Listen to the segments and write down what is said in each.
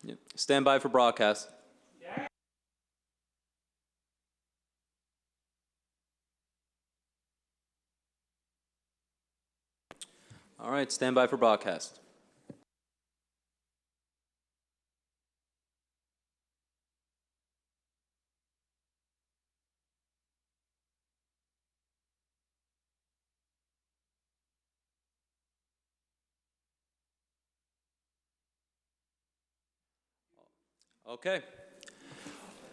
Yep. Stand by for broadcast. All right, stand by for broadcast. Okay.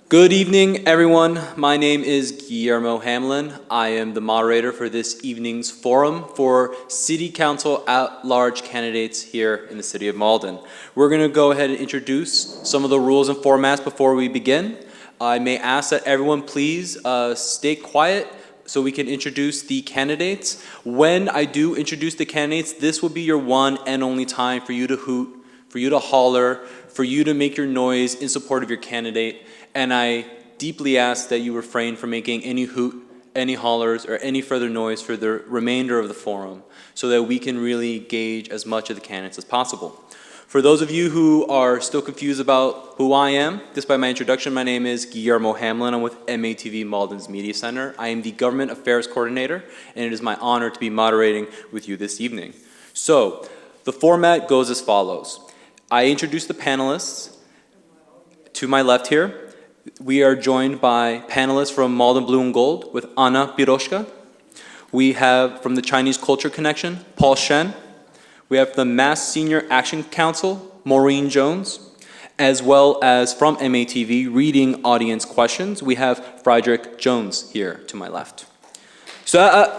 Good evening, everyone. My name is Guillermo Hamlin. I am the moderator for this evening's forum for City Council-At-Large candidates here in the City of Malden. We're going to go ahead and introduce some of the rules and formats before we begin. I may ask that everyone please stay quiet so we can introduce the candidates. When I do introduce the candidates, this will be your one and only time for you to hoot, for you to holler, for you to make your noise in support of your candidate. And I deeply ask that you refrain from making any hoot, any hollers, or any further noise for the remainder of the forum so that we can really gauge as much of the candidates as possible. For those of you who are still confused about who I am, despite my introduction, my name is Guillermo Hamlin. I'm with MATV Malden's Media Center. I am the Government Affairs Coordinator, and it is my honor to be moderating with you this evening. So, the format goes as follows. I introduce the panelists. To my left here, we are joined by panelists from Malden Blue and Gold with Anna Piroshka. We have from the Chinese Culture Connection, Paul Shen. We have the Mass Senior Action Council, Maureen Jones, as well as from MATV reading audience questions. We have Frederick Jones here to my left. So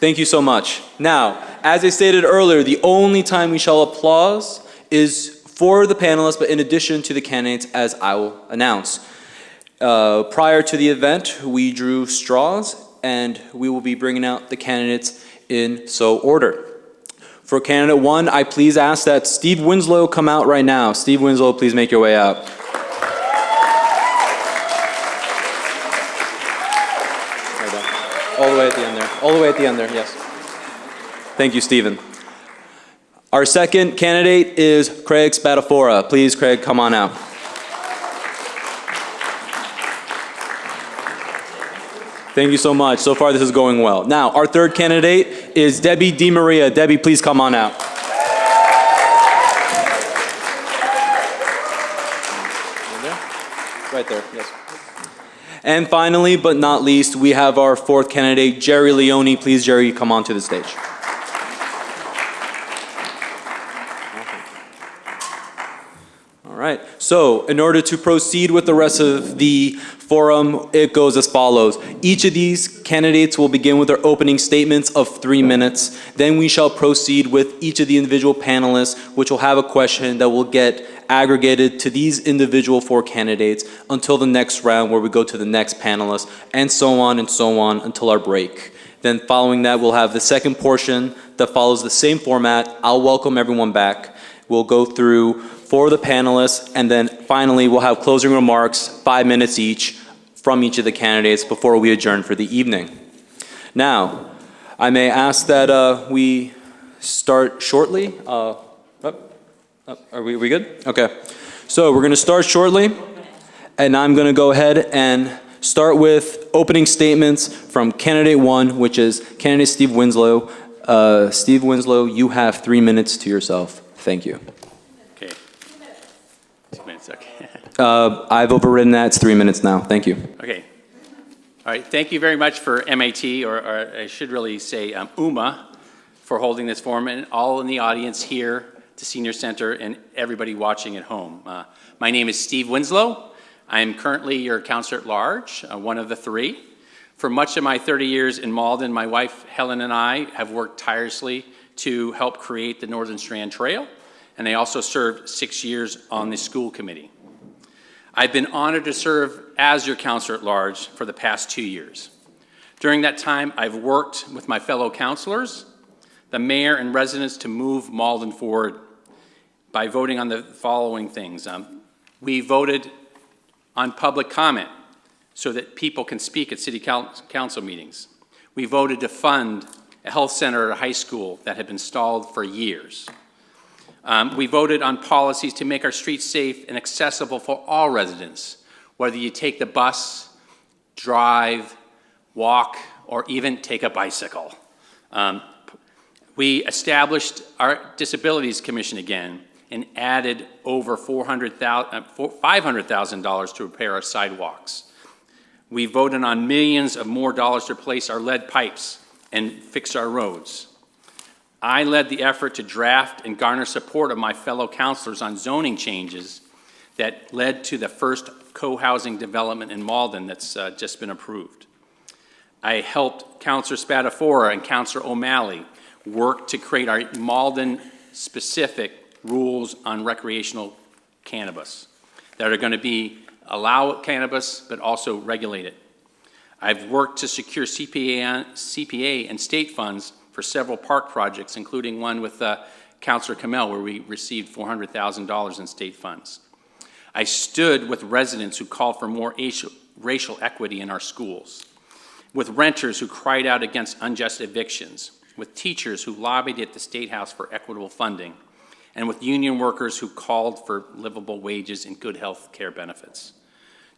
thank you so much. Now, as I stated earlier, the only time we shall applause is for the panelists, but in addition to the candidates, as I will announce. Prior to the event, we drew straws, and we will be bringing out the candidates in so order. For candidate one, I please ask that Steve Winslow come out right now. Steve Winslow, please make your way out. All the way at the end there. All the way at the end there, yes. Thank you, Stephen. Our second candidate is Craig Spadafora. Please, Craig, come on out. Thank you so much. So far, this is going well. Now, our third candidate is Debbie DeMaria. Debbie, please come on out. Right there, yes. And finally, but not least, we have our fourth candidate, Jerry Leone. Please, Jerry, come on to the stage. All right, so in order to proceed with the rest of the forum, it goes as follows. Each of these candidates will begin with their opening statements of 3 minutes. Then we shall proceed with each of the individual panelists, which will have a question that will get aggregated to these individual 4 candidates until the next round where we go to the next panelist, and so on until our break. Then following that, we'll have the second portion that follows the same format. I'll welcome everyone back. We'll go through for the panelists, and then finally we'll have closing remarks, 5 minutes each, from each of the candidates before we adjourn for the evening. Now, I may ask that we start shortly. Are we good? Okay. So we're going to start shortly, and I'm going to go ahead and start with opening statements from candidate 1, which is candidate Steve Winslow. Steve Winslow, you have 3 minutes to yourself. Thank you. Okay. 2 minutes, okay. I've overridden that. It's 3 minutes now. Thank you. Okay. All right. Thank you very much for MAT, or I should really say UMA, for holding this forum, and all in the audience here, the Senior Center, and everybody watching at home. My name is Steve Winslow. I am currently your Councilor-At-Large, one of the 3. For much of my 30 years in Malden, my wife Helen and I have worked tirelessly to help create the Northern Strand Trail, and I also served 6 years on the school committee. I've been honored to serve as your Councilor-At-Large for the past 2 years. During that time, I've worked with my fellow councilors, the mayor and residents to move Malden forward by voting on the following things. We voted on public comment so that people can speak at city council meetings. We voted to fund a health center at a high school that had been stalled for years. We voted on policies to make our streets safe and accessible for all residents, whether you take the bus, drive, walk, or even take a bicycle. We established our Disabilities Commission again and added over $500,000 to repair our sidewalks. We voted on millions of more dollars to replace our lead pipes and fix our roads. I led the effort to draft and garner support of my fellow councilors on zoning changes that led to the first co-housing development in Malden that's just been approved. I helped Councilor Spadafora and Councilor O'Malley work to create our Malden-specific rules on recreational cannabis that are going to allow cannabis but also regulate it. I've worked to secure CPA and state funds for several park projects, including one with Councilor Kamel, where we received $400,000 in state funds. I stood with residents who called for more racial equity in our schools, with renters who cried out against unjust evictions, with teachers who lobbied at the State House for equitable funding, and with union workers who called for livable wages and good health care benefits.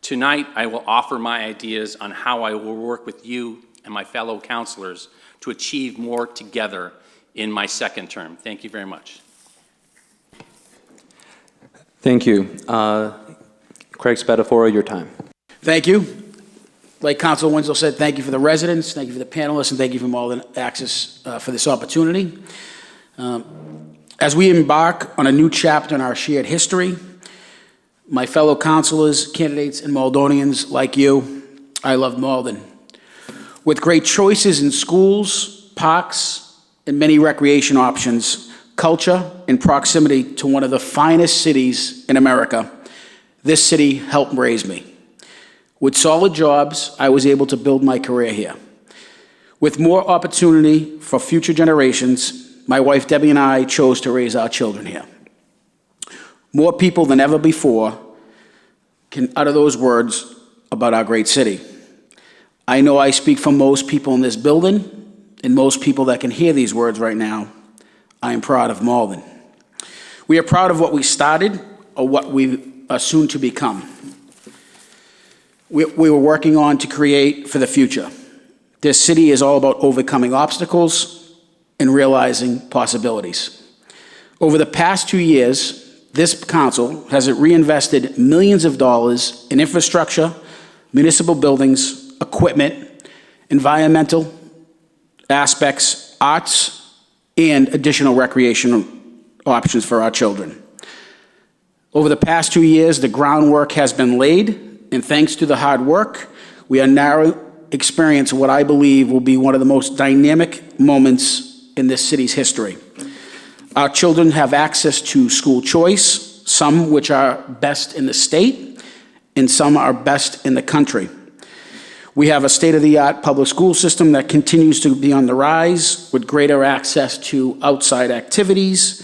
Tonight, I will offer my ideas on how I will work with you and my fellow councilors to achieve more together in my second term. Thank you very much. Thank you. Craig Spadafora, your time. Thank you. Like Councilor Winslow said, thank you for the residents, thank you for the panelists, and thank you for Malden Access for this opportunity. As we embark on a new chapter in our shared history, my fellow councilors, candidates, and Maldonians like you, I love Malden. With great choices in schools, parks, and many recreation options, culture, and proximity to one of the finest cities in America, this city helped raise me. With solid jobs, I was able to build my career here. With more opportunity for future generations, my wife Debbie and I chose to raise our children here. More people than ever before can utter those words about our great city. I know I speak for most people in this building and most people that can hear these words right now. I am proud of Malden. We are proud of what we started or what we are soon to become. We were working on to create for the future. This city is all about overcoming obstacles and realizing possibilities. Over the past 2 years, this council has reinvested millions of dollars in infrastructure, municipal buildings, equipment, environmental aspects, arts, and additional recreational options for our children. Over the past 2 years, the groundwork has been laid, and thanks to the hard work, we are now experiencing what I believe will be one of the most dynamic moments in this city's history. Our children have access to school choice, some which are best in the state, and some are best in the country. We have a state-of-the-art public school system that continues to be on the rise with greater access to outside activities,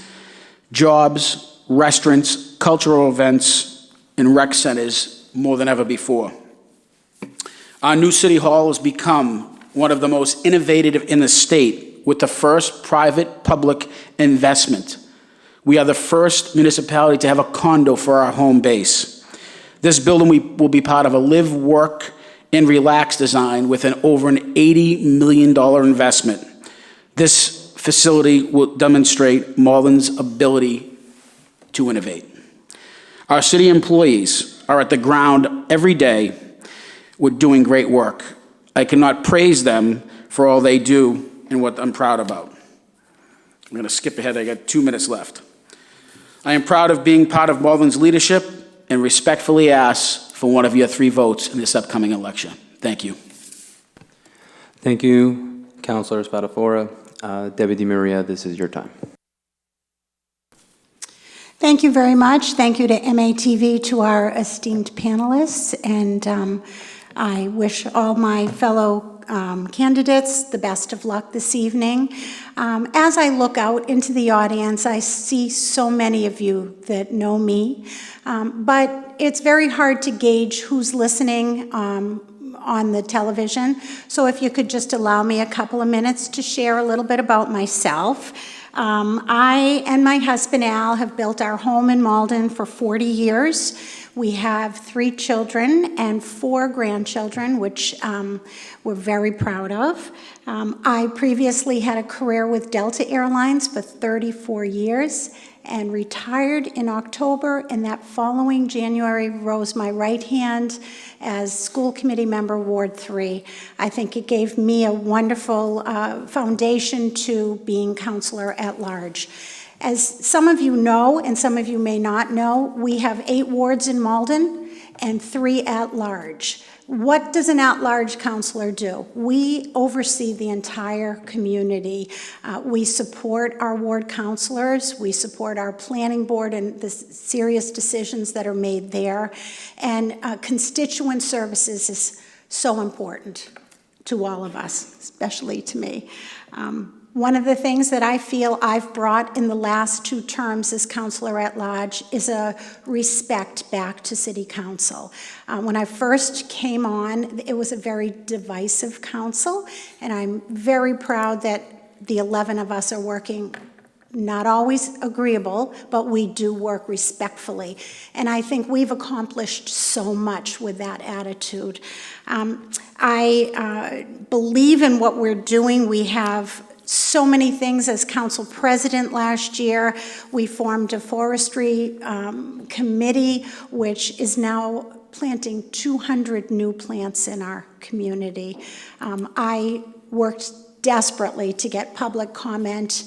jobs, restaurants, cultural events, and rec centers more than ever before. Our new City Hall has become one of the most innovative in the state with the first private-public investment. We are the first municipality to have a condo for our home base. This building will be part of a live, work, and relax design with over an $80 million investment. This facility will demonstrate Malden's ability to innovate. Our city employees are at the ground every day with doing great work. I cannot praise them for all they do and what I'm proud about. I'm going to skip ahead. I got 2 minutes left. I am proud of being part of Malden's leadership and respectfully ask for one of your 3 votes in this upcoming election. Thank you. Thank you, Councilor Spadafora. Debbie DeMaria, this is your time. Thank you very much. Thank you to MATV, to our esteemed panelists, and I wish all my fellow candidates the best of luck this evening. As I look out into the audience, I see so many of you that know me, but it's very hard to gauge who's listening on the television. So if you could just allow me a couple of minutes to share a little bit about myself. I and my husband Al have built our home in Malden for 40 years. We have 3 children and 4 grandchildren, which we're very proud of. I previously had a career with Delta Airlines for 34 years and retired in October, and that following January rose my right hand as school committee member, Ward 3. I think it gave me a wonderful foundation to being Councilor-At-Large. As some of you know, and some of you may not know, we have 8 wards in Malden and 3 at-large. What does an at-large councilor do? We oversee the entire community. We support our ward councilors. We support our planning board and the serious decisions that are made there. And constituent services is so important to all of us, especially to me. One of the things that I feel I've brought in the last 2 terms as Councilor-At-Large is a respect back to City Council. When I first came on, it was a very divisive council, and I'm very proud that the 11 of us are working, not always agreeable, but we do work respectfully. And I think we've accomplished so much with that attitude. I believe in what we're doing. We have so many things. As council president last year, we formed a forestry committee, which is now planting 200 new plants in our community. I worked desperately to get public comment,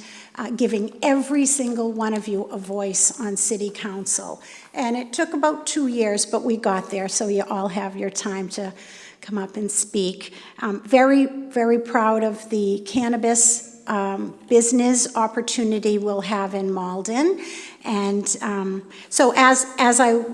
giving every single one of you a voice on City Council. And it took about 2 years, but we got there, so you all have your time to come up and speak. Very, very proud of the cannabis business opportunity we'll have in Malden. And so as I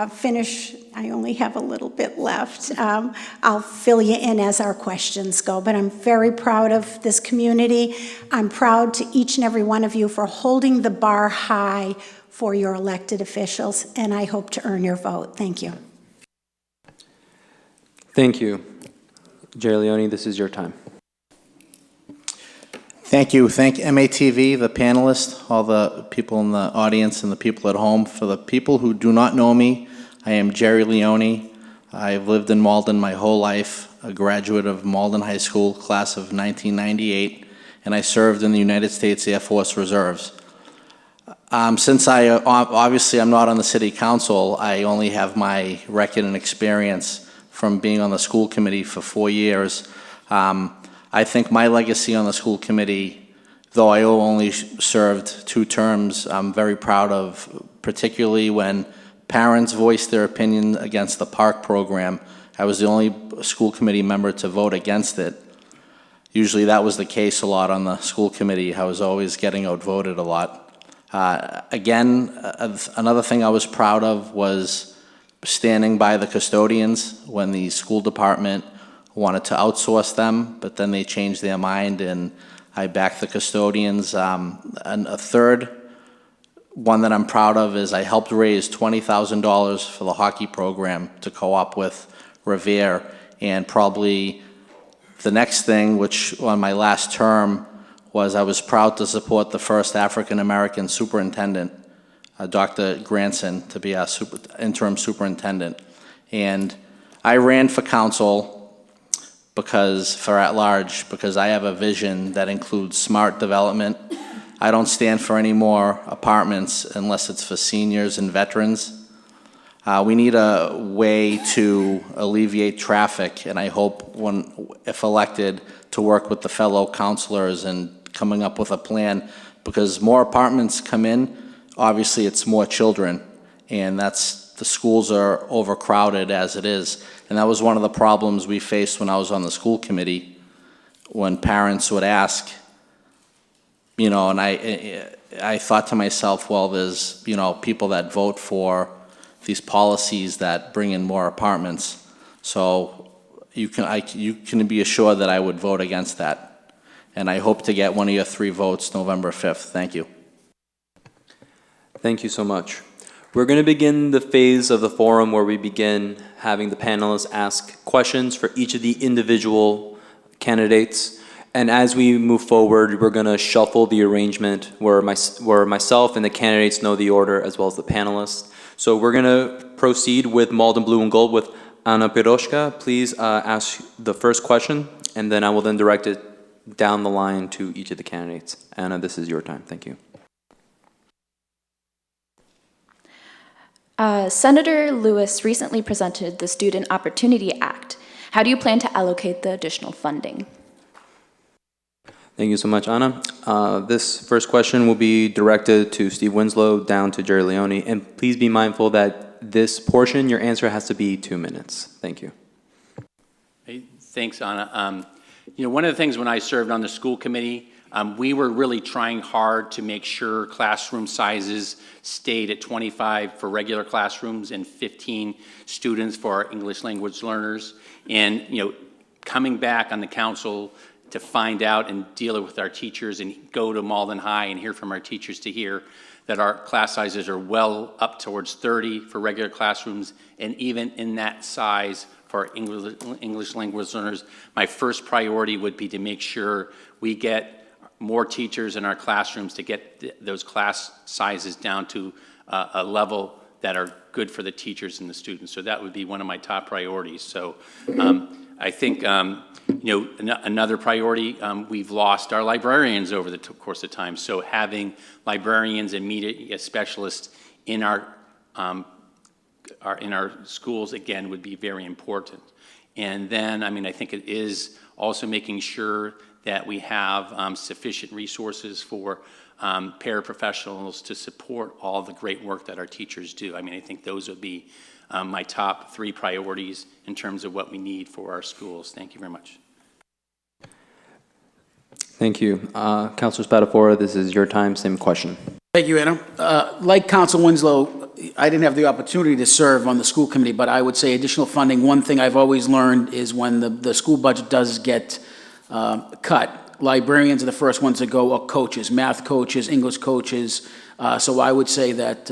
finish, I only have a little bit left. I'll fill you in as our questions go, but I'm very proud of this community. I'm proud to each and every one of you for holding the bar high for your elected officials, and I hope to earn your vote. Thank you. Thank you. Jerry Leone, this is your time. Thank you. Thank MATV, the panelists, all the people in the audience and the people at home. For the people who do not know me, I am Jerry Leone. I've lived in Malden my whole life, a graduate of Malden High School, class of 1998, and I served in the United States Air Force Reserves. Since obviously I'm not on the city council, I only have my record and experience from being on the school committee for 4 years. I think my legacy on the school committee, though I only served 2 terms, I'm very proud of, particularly when parents voiced their opinion against the park program. I was the only school committee member to vote against it. Usually that was the case a lot on the school committee. I was always getting outvoted a lot. Again, another thing I was proud of was standing by the custodians when the school department wanted to outsource them, but then they changed their mind and I backed the custodians. And a third one that I'm proud of is I helped raise $20,000 for the hockey program to co-op with Revere. And probably the next thing, which on my last term, was I was proud to support the first African-American superintendent, Dr. Granson, to be our interim superintendent. And I ran for council for at-large because I have a vision that includes smart development. I don't stand for any more apartments unless it's for seniors and veterans. We need a way to alleviate traffic, and I hope, if elected, to work with the fellow councilors and coming up with a plan, because more apartments come in, obviously it's more children, and the schools are overcrowded as it is. And that was one of the problems we faced when I was on the school committee, when parents would ask, and I thought to myself, well, there's, people that vote for these policies that bring in more apartments. So you can be assured that I would vote against that. And I hope to get one of your 3 votes November 5th. Thank you. Thank you so much. We're going to begin the phase of the forum where we begin having the panelists ask questions for each of the individual candidates. And as we move forward, we're going to shuffle the arrangement where myself and the candidates know the order as well as the panelists. So we're going to proceed with Malden Blue and Gold with Anna Piroshka. Please ask the first question, and then I will then direct it down the line to each of the candidates. Anna, this is your time. Thank you. Senator Lewis recently presented the Student Opportunity Act. How do you plan to allocate the additional funding? Thank you so much, Anna. This first question will be directed to Steve Winslow, down to Jerry Leone, and please be mindful that this portion, your answer has to be 2 minutes. Thank you. Hey, thanks, Anna. One of the things when I served on the school committee, we were really trying hard to make sure classroom sizes stayed at 25 for regular classrooms and 15 students for our English language learners. And, coming back on the council to find out and deal with our teachers and go to Malden High and hear from our teachers to hear that our class sizes are well up towards 30 for regular classrooms, and even in that size for our English language learners, my first priority would be to make sure we get more teachers in our classrooms to get those class sizes down to a level that are good for the teachers and the students. So that would be one of my top priorities. So I think, another priority, we've lost our librarians over the course of time. So having librarians and media specialists in our schools, again, would be very important. And then, I think it is also making sure that we have sufficient resources for paraprofessionals to support all the great work that our teachers do. I think those would be my top 3 priorities in terms of what we need for our schools. Thank you very much. Thank you. Councilor Spadafora, this is your time. Same question. Thank you, Anna. Like Council Winslow, I didn't have the opportunity to serve on the school committee, but I would say additional funding, one thing I've always learned is when the school budget does get cut, librarians are the first ones to go, or coaches, math coaches, English coaches. So I would say that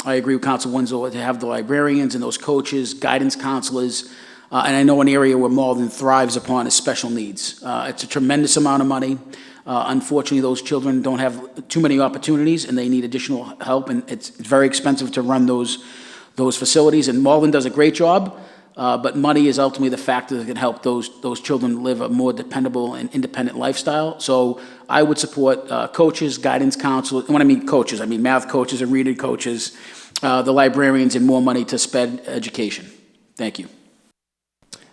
I agree with Council Winslow to have the librarians and those coaches, guidance counselors, and I know an area where Malden thrives upon is special needs. It's a tremendous amount of money. Unfortunately, those children don't have too many opportunities, and they need additional help, and it's very expensive to run those facilities. And Malden does a great job, but money is ultimately the factor that can help those children live a more dependable and independent lifestyle. So I would support coaches, guidance counselors. And when I mean coaches, I mean math coaches and reading coaches, the librarians, and more money to SPED education. Thank you.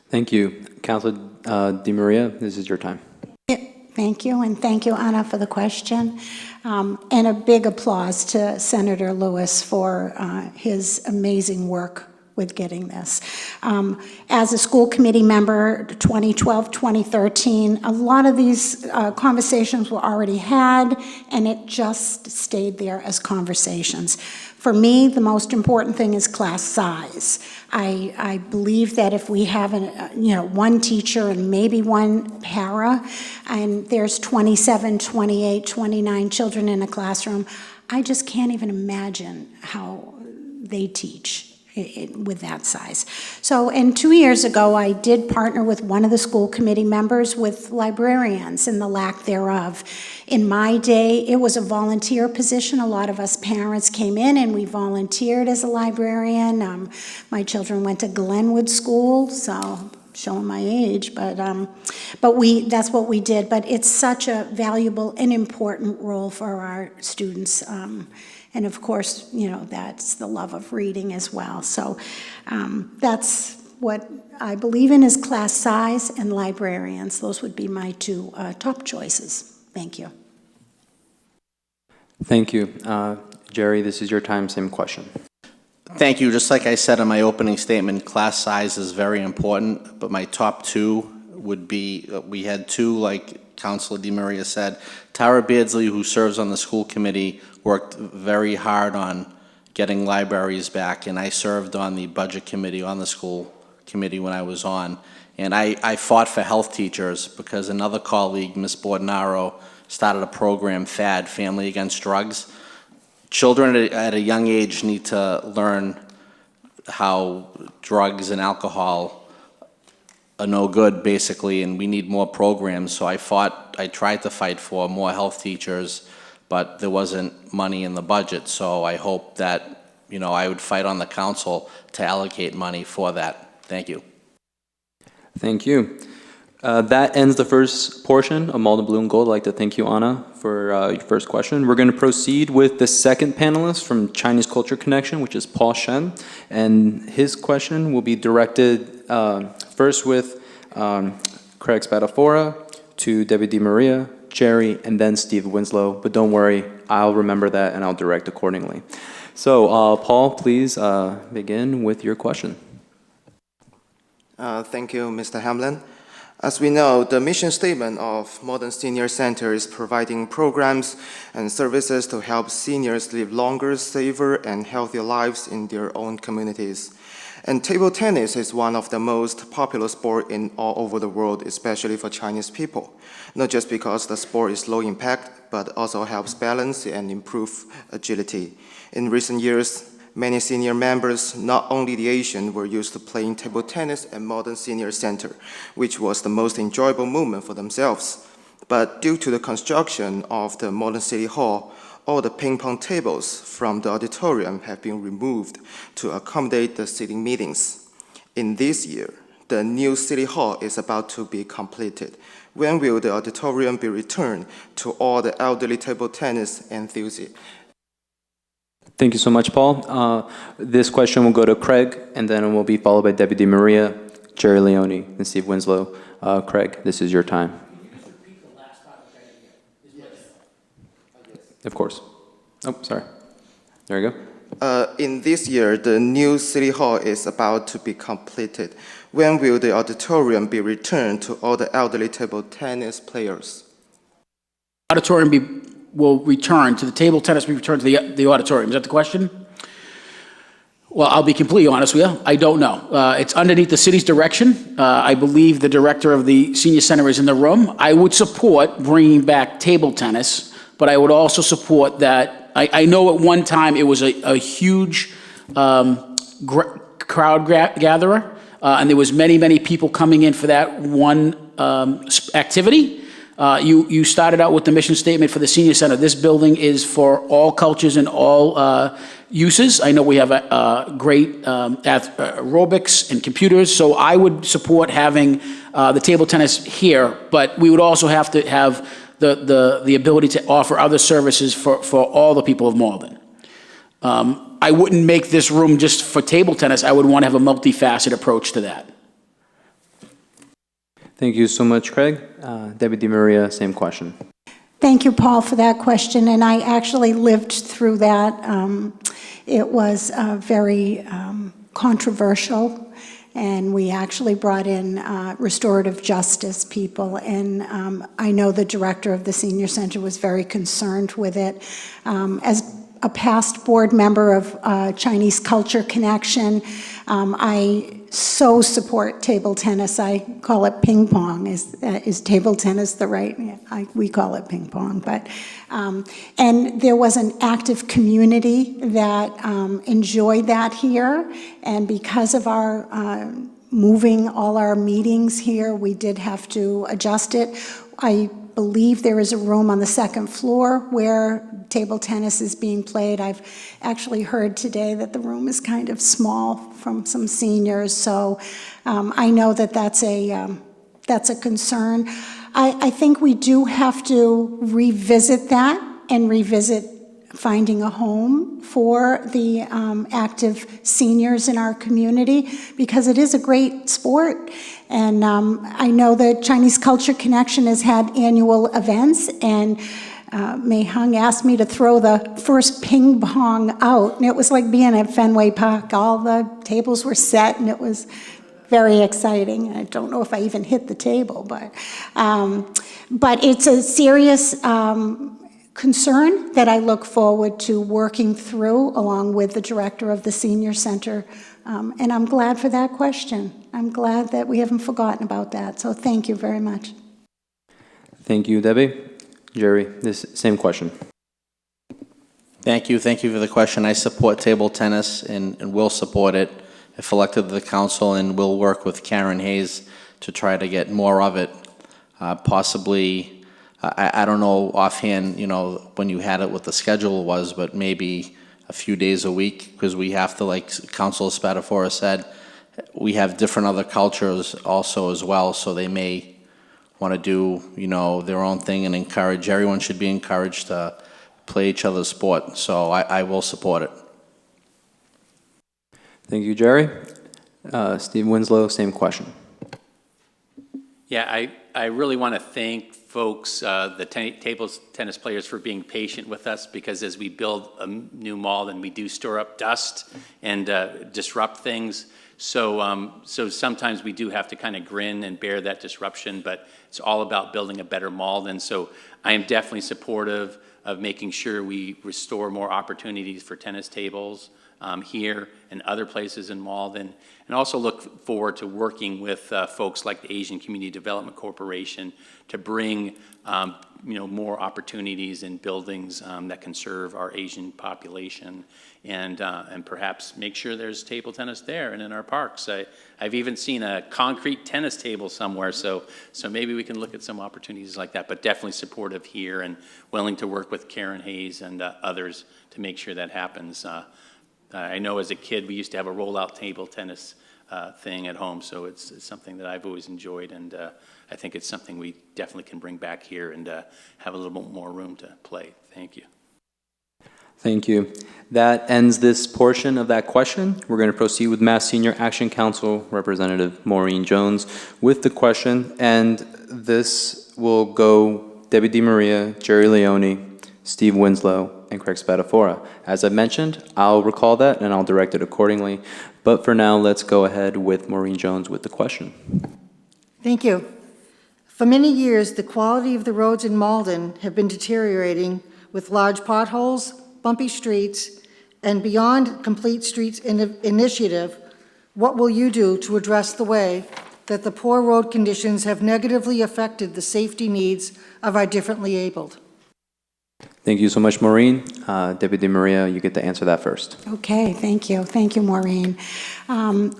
Thank you. Councilor DeMaria, this is your time. Thank you, and thank you, Anna, for the question. And a big applause to Senator Lewis for his amazing work with getting this. As a school committee member, 2012, 2013, a lot of these conversations were already had, and it just stayed there as conversations. For me, the most important thing is class size. I believe that if we have one teacher and maybe one para, and there's 27, 28, 29 children in a classroom, I just can't even imagine how they teach with that size. So, and 2 years ago, I did partner with one of the school committee members with librarians and the lack thereof. In my day, it was a volunteer position. A lot of us parents came in and we volunteered as a librarian. My children went to Glenwood School, so showing my age, but that's what we did. But it's such a valuable and important role for our students. And of course, that's the love of reading as well. So that's what I believe in, is class size and librarians. Those would be my 2 top choices. Thank you. Thank you. Jerry, this is your time. Same question. Thank you. Just like I said in my opening statement, class size is very important, but my top 2 would be, we had 2, like Councilor DeMaria said. Tara Beardsley, who serves on the school committee, worked very hard on getting libraries back, and I served on the budget committee on the school committee when I was on. And I fought for health teachers because another colleague, Ms. Bordenaro, started a program, FAD, Family Against Drugs. Children at a young age need to learn how drugs and alcohol are no good, basically, and we need more programs. So I tried to fight for more health teachers, but there wasn't money in the budget. So I hope that, I would fight on the council to allocate money for that. Thank you. Thank you. That ends the first portion of Malden Blue and Gold. I'd like to thank you, Anna, for your first question. We're going to proceed with the second panelist from Chinese Culture Connection, which is Paul Shen. And his question will be directed first with Craig Spadafora, to Debbie DeMaria, Jerry, and then Steve Winslow. But don't worry, I'll remember that and I'll direct accordingly. So, Paul, please begin with your question. Thank you, Mr. Hamlin. As we know, the mission statement of Malden Senior Center is providing programs and services to help seniors live longer, safer, and healthier lives in their own communities. And table tennis is one of the most popular sports all over the world, especially for Chinese people. Not just because the sport is low impact, but also helps balance and improve agility. In recent years, many senior members, not only the Asian, were used to playing table tennis at Malden Senior Center, which was the most enjoyable moment for themselves. But due to the construction of the Malden City Hall, all the ping pong tables from the auditorium have been removed to accommodate the sitting meetings. In this year, the new City Hall is about to be completed. When will the auditorium be returned to all the elderly table tennis enthusiasts? Thank you so much, Paul. This question will go to Craig, and then it will be followed by Debbie DeMaria, Jerry Leone, and Steve Winslow. Craig, this is your time. Of course. Oh, sorry. There you go. In this year, the new City Hall is about to be completed. When will the auditorium be returned to all the elderly table tennis players? Auditorium will return to the table tennis, we return to the auditorium. Is that the question? Well, I'll be completely honest with you. I don't know. It's underneath the city's direction. I believe the director of the senior center is in the room. I would support bringing back table tennis, but I would also support that. I know at one time it was a huge crowd gatherer, and there was many people coming in for that one activity. You started out with the mission statement for the senior center. This building is for all cultures and all uses. I know we have great aerobics and computers, so I would support having the table tennis here, but we would also have to have the ability to offer other services for all the people of Malden. I wouldn't make this room just for table tennis. I would want to have a multifaceted approach to that. Thank you so much, Craig. Debbie DeMaria, same question. Thank you, Paul, for that question, and I actually lived through that. It was very controversial, and we actually brought in restorative justice people, and I know the director of the senior center was very concerned with it. As a past board member of Chinese Culture Connection, I so support table tennis. I call it ping pong. Is table tennis the right? We call it ping pong. But and there was an active community that enjoyed that here, and because of our moving all our meetings here, we did have to adjust it. I believe there is a room on the second floor where table tennis is being played. I've actually heard today that the room is kind of small from some seniors, so I know that that's a concern. I think we do have to revisit that and revisit finding a home for the active seniors in our community, because it is a great sport. And I know the Chinese Culture Connection has had annual events, and Mei Hung asked me to throw the first ping pong out, and it was like being at Fenway Park. All the tables were set, and it was very exciting. I don't know if I even hit the table, but it's a serious concern that I look forward to working through along with the director of the senior center. And I'm glad for that question. I'm glad that we haven't forgotten about that. So thank you very much. Thank you, Debbie. Jerry, this same question. Thank you for the question. I support table tennis and will support it if elected to the council, and will work with Karen Hayes to try to get more of it. Possibly, I don't know offhand, you know, when you had it, what the schedule was, but maybe a few days a week, because we have to, like Councilor Spadafora said, we have different other cultures also as well, so they may want to do, you know, their own thing and encourage, everyone should be encouraged to play each other's sport, so I will support it. Thank you, Jerry. Steve Winslow, same question. Yeah, I really want to thank folks, the table tennis players, for being patient with us, because as we build a new Malden, we do store up dust and disrupt things. So sometimes we do have to kind of grin and bear that disruption, but it's all about building a better Malden. So I am definitely supportive of making sure we restore more opportunities for tennis tables here and other places in Malden, and also look forward to working with folks like the Asian Community Development Corporation to bring more opportunities in buildings that can serve our Asian population, and perhaps make sure there's table tennis there and in our parks. I've even seen a concrete tennis table somewhere, so maybe we can look at some opportunities like that, but definitely supportive here and willing to work with Karen Hayes and others to make sure that happens. I know as a kid we used to have a rollout table tennis thing at home, so it's something that I've always enjoyed, and I think it's something we definitely can bring back here and have a little bit more room to play. Thank you. Thank you. That ends this portion of that question. We're going to proceed with Mass Senior Action Council Representative Maureen Jones with the question, and this will go Debbie DeMaria, Jerry Leone, Steve Winslow, and Craig Spadafora. As I mentioned, I'll recall that and I'll direct it accordingly. But for now, let's go ahead with Maureen Jones with the question. Thank you. For many years, the quality of the roads in Malden have been deteriorating with large potholes, bumpy streets, and beyond Complete Streets initiative. What will you do to address the way that the poor road conditions have negatively affected the safety needs of our differently abled? Thank you so much, Maureen. Deputy DeMaria, you get to answer that first. Okay, thank you. Thank you, Maureen.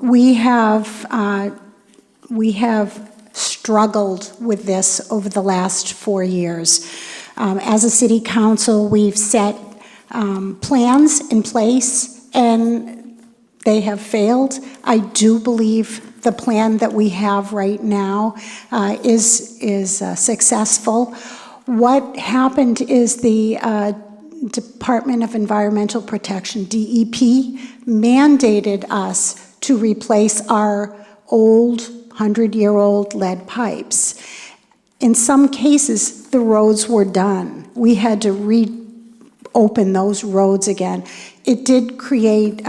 We have struggled with this over the last 4 years. As a city council, we've set plans in place, and they have failed. I do believe the plan that we have right now is successful. What happened is the Department of Environmental Protection, DEP, mandated us to replace our old 100-year-old lead pipes. In some cases, the roads were done. We had to reopen those roads again. It did create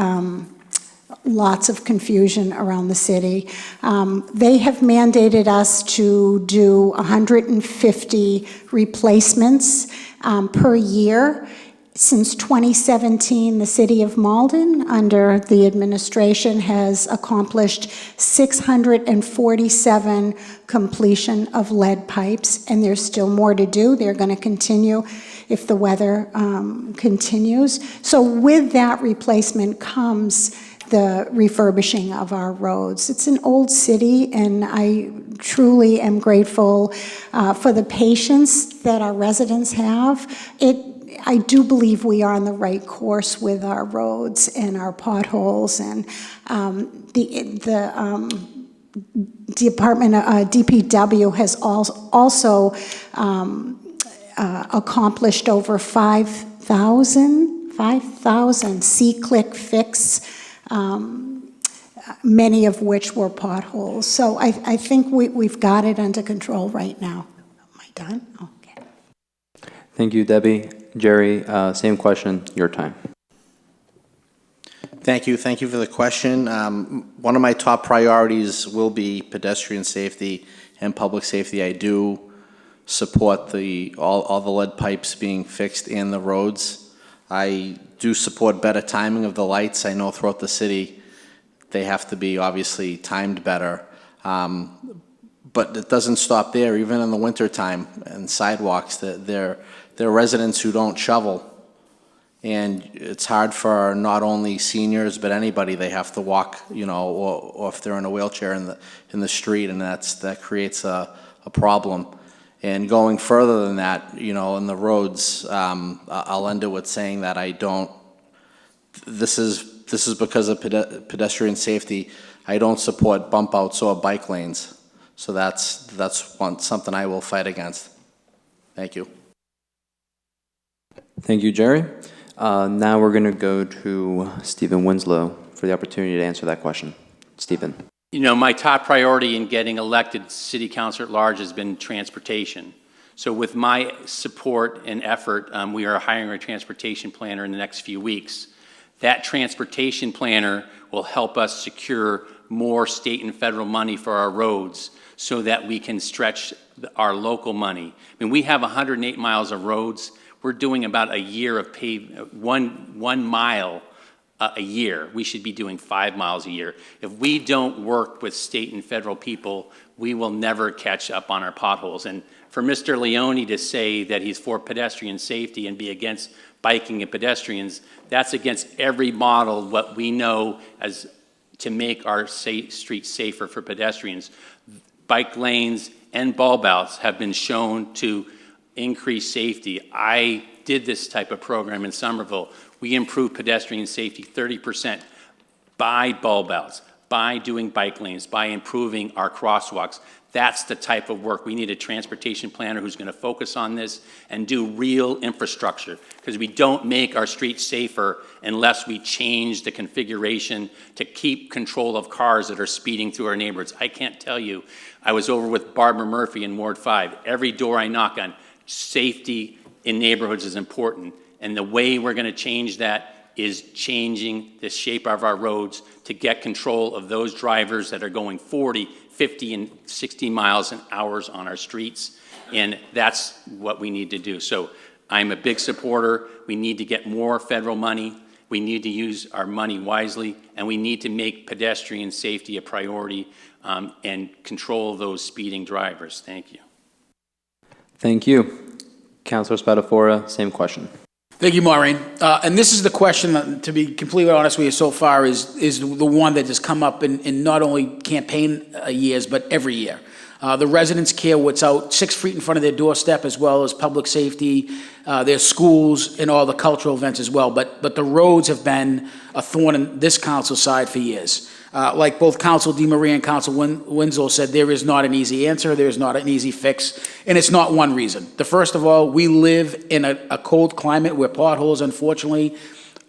lots of confusion around the city. They have mandated us to do 150 replacements per year. Since 2017, the city of Malden, under the administration, has accomplished 647 completion of lead pipes, and there's still more to do. They're going to continue if the weather continues. So with that replacement comes the refurbishing of our roads. It's an old city, and I truly am grateful for the patience that our residents have. I do believe we are on the right course with our roads and our potholes, and the Department of DPW has also accomplished over 5,000 C-click fix, many of which were potholes. So I think we've got it under control right now. Am I done? Okay. Thank you, Debbie. Jerry, same question, your time. Thank you for the question. One of my top priorities will be pedestrian safety and public safety. I do support all the lead pipes being fixed in the roads. I do support better timing of the lights. I know throughout the city they have to be obviously timed better. But it doesn't stop there. Even in the wintertime and sidewalks, there are residents who don't shovel. And it's hard for not only seniors, but anybody. They have to walk, or if they're in a wheelchair in the street, and that creates a problem. And going further than that, in the roads, I'll end it with saying that this is because of pedestrian safety. I don't support bump outs or bike lanes. So that's something I will fight against. Thank you. Thank you, Jerry. Now we're going to go to Stephen Winslow for the opportunity to answer that question. Stephen. My top priority in getting elected city councilor-at-large has been transportation. So with my support and effort, we are hiring a transportation planner in the next few weeks. That transportation planner will help us secure more state and federal money for our roads so that we can stretch our local money. We have 108 miles of roads. We're doing about a year of one mile a year. We should be doing 5 miles a year. If we don't work with state and federal people, we will never catch up on our potholes. And for Mr. Leone to say that he's for pedestrian safety and be against biking and pedestrians, that's against every model what we know as to make our streets safer for pedestrians. Bike lanes and bulb outs have been shown to increase safety. I did this type of program in Somerville. We improved pedestrian safety 30% by bulb outs, by doing bike lanes, by improving our crosswalks. That's the type of work. We need a transportation planner who's going to focus on this and do real infrastructure, because we don't make our streets safer unless we change the configuration to keep control of cars that are speeding through our neighborhoods. I can't tell you. I was over with Barbara Murphy in Ward 5. Every door I knock on, safety in neighborhoods is important. And the way we're going to change that is changing the shape of our roads to get control of those drivers that are going 40, 50, and 60 miles an hour on our streets. And that's what we need to do. So I'm a big supporter. We need to get more federal money. We need to use our money wisely. And we need to make pedestrian safety a priority and control those speeding drivers. Thank you. Thank you. Councilor Spadafora, same question. Thank you, Maureen. And this is the question that, to be completely honest with you, so far is the one that has come up in not only campaign years, but every year. The residents care what's out 6 feet in front of their doorstep, as well as public safety, their schools, and all the cultural events as well. But the roads have been a thorn in this council's side for years. Like both Council DeMaria and Council Winslow said, there is not an easy answer, there is not an easy fix, and it's not one reason. The first of all, we live in a cold climate where potholes, unfortunately,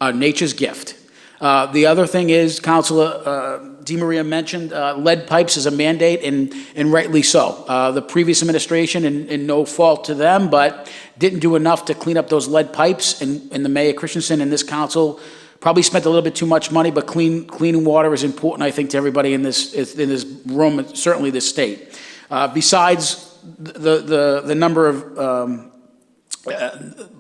are nature's gift. The other thing is, Councilor DeMaria mentioned lead pipes as a mandate, and rightly so. The previous administration, and no fault to them, but didn't do enough to clean up those lead pipes, and the Mayor Christensen and this council probably spent a little bit too much money, but clean water is important, I think, to everybody in this room, and certainly this state. Besides the number of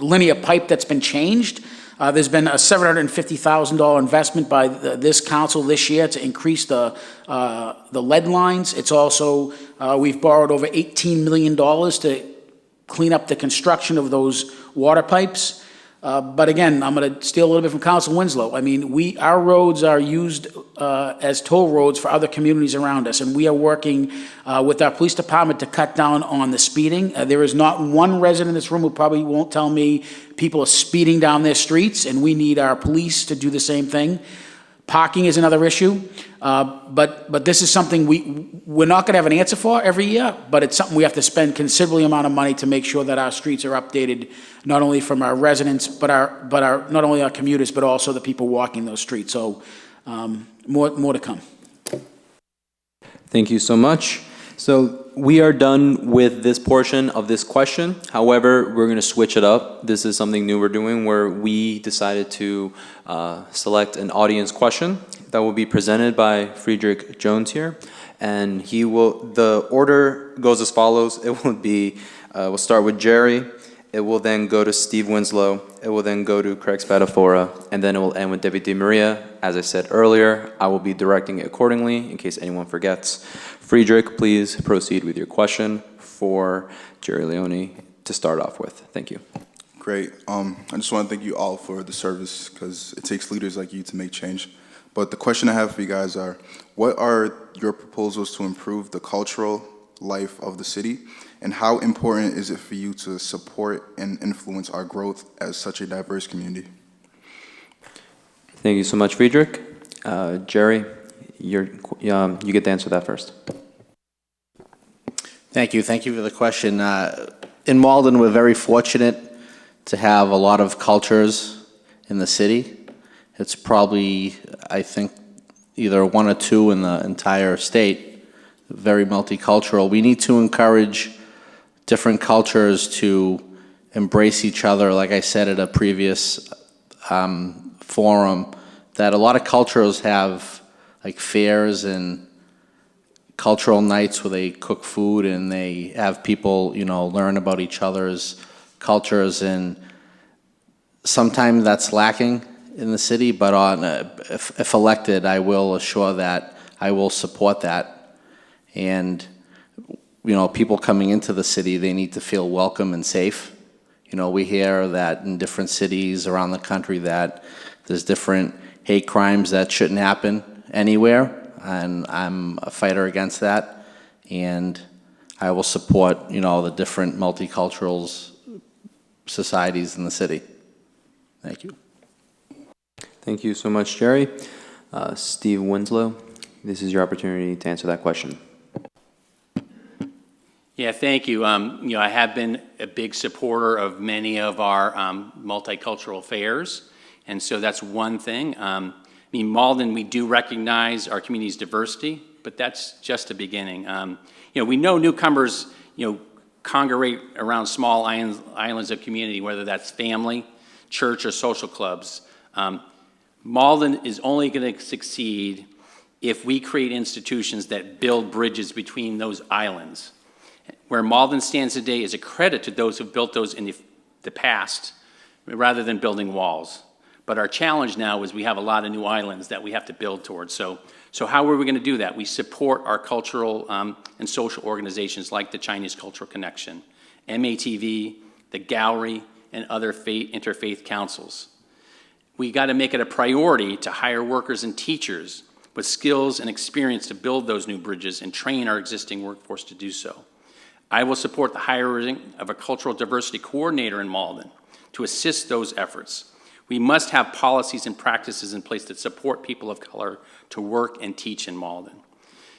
linear pipe that's been changed, there's been a $750,000 investment by this council this year to increase the lead lines. It's also, we've borrowed over $18 million to clean up the construction of those water pipes. But again, I'm going to steal a little bit from Council Winslow. I mean, our roads are used as toll roads for other communities around us, and we are working with our police department to cut down on the speeding. There is not one resident in this room who probably won't tell me people are speeding down their streets, and we need our police to do the same thing. Parking is another issue, but this is something we're not going to have an answer for every year, but it's something we have to spend considerably amount of money to make sure that our streets are updated, not only from our residents, but not only our commuters, but also the people walking those streets. So more to come. Thank you so much. So we are done with this portion of this question. However, we're going to switch it up. This is something new we're doing, where we decided to select an audience question that will be presented by Friedrich Jones here. And the order goes as follows. It will be, we'll start with Jerry. It will then go to Steve Winslow. It will then go to Craig Spadafora. And then it will end with Debbie DeMaria. As I said earlier, I will be directing it accordingly in case anyone forgets. Friedrich, please proceed with your question for Jerry Leone to start off with. Thank you. Great. I just want to thank you all for the service because it takes leaders like you to make change. But the question I have for you guys are, what are your proposals to improve the cultural life of the city? And how important is it for you to support and influence our growth as such a diverse community? Thank you so much, Friedrich. Jerry, you get to answer that first. Thank you. Thank you for the question. In Malden, we're very fortunate to have a lot of cultures in the city. It's probably, I think, either one or two in the entire state, very multicultural. We need to encourage different cultures to embrace each other. Like I said at a previous forum, that a lot of cultures have like fairs and cultural nights where they cook food and they have people, learn about each other's cultures, and sometimes that's lacking in the city, but if elected, I will assure that I will support that. And, people coming into the city, they need to feel welcome and safe. We hear that in different cities around the country that there's different hate crimes that shouldn't happen anywhere, and I'm a fighter against that. And I will support, the different multicultural societies in the city. Thank you. Thank you so much, Jerry. Steve Winslow, this is your opportunity to answer that question. Yeah, thank you. I have been a big supporter of many of our multicultural fairs, and so that's one thing. Malden, we do recognize our community's diversity, but that's just a beginning. We know newcomers, congregate around small islands of community, whether that's family, church, or social clubs. Malden is only going to succeed if we create institutions that build bridges between those islands. Where Malden stands today is a credit to those who built those in the past, rather than building walls. But our challenge now is we have a lot of new islands that we have to build towards. So how are we going to do that? We support our cultural and social organizations like the Chinese Cultural Connection, MATV, the Gallery, and other interfaith councils. We got to make it a priority to hire workers and teachers with skills and experience to build those new bridges and train our existing workforce to do so. I will support the hiring of a cultural diversity coordinator in Malden to assist those efforts. We must have policies and practices in place that support people of color to work and teach in Malden.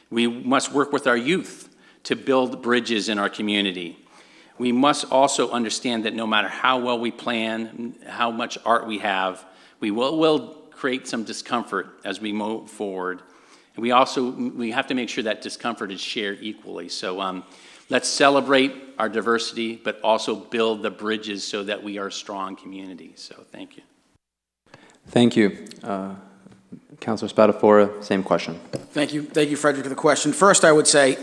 We must work with our youth to build bridges in our community. We must also understand that no matter how well we plan, how much art we have, we will create some discomfort as we move forward. And we have to make sure that discomfort is shared equally. So let's celebrate our diversity, but also build the bridges so that we are a strong community. So thank you. Thank you. Councilor Spadafora, same question. Thank you, Frederick, for the question. First, I would say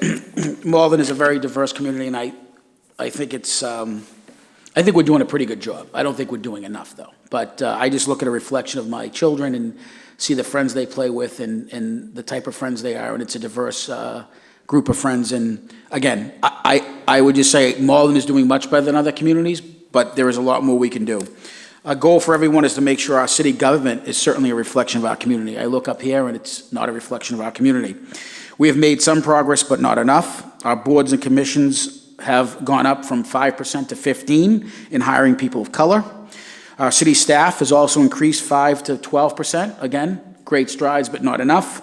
Malden is a very diverse community, and I think I think we're doing a pretty good job. I don't think we're doing enough, though. But I just look at a reflection of my children and see the friends they play with and the type of friends they are, and it's a diverse group of friends. And again, I would just say Malden is doing much better than other communities, but there is a lot more we can do. A goal for everyone is to make sure our city government is certainly a reflection of our community. I look up here, and it's not a reflection of our community. We have made some progress, but not enough. Our boards and commissions have gone up from 5% to 15% in hiring people of color. Our city staff has also increased 5 to 12%. Again, great strides, but not enough.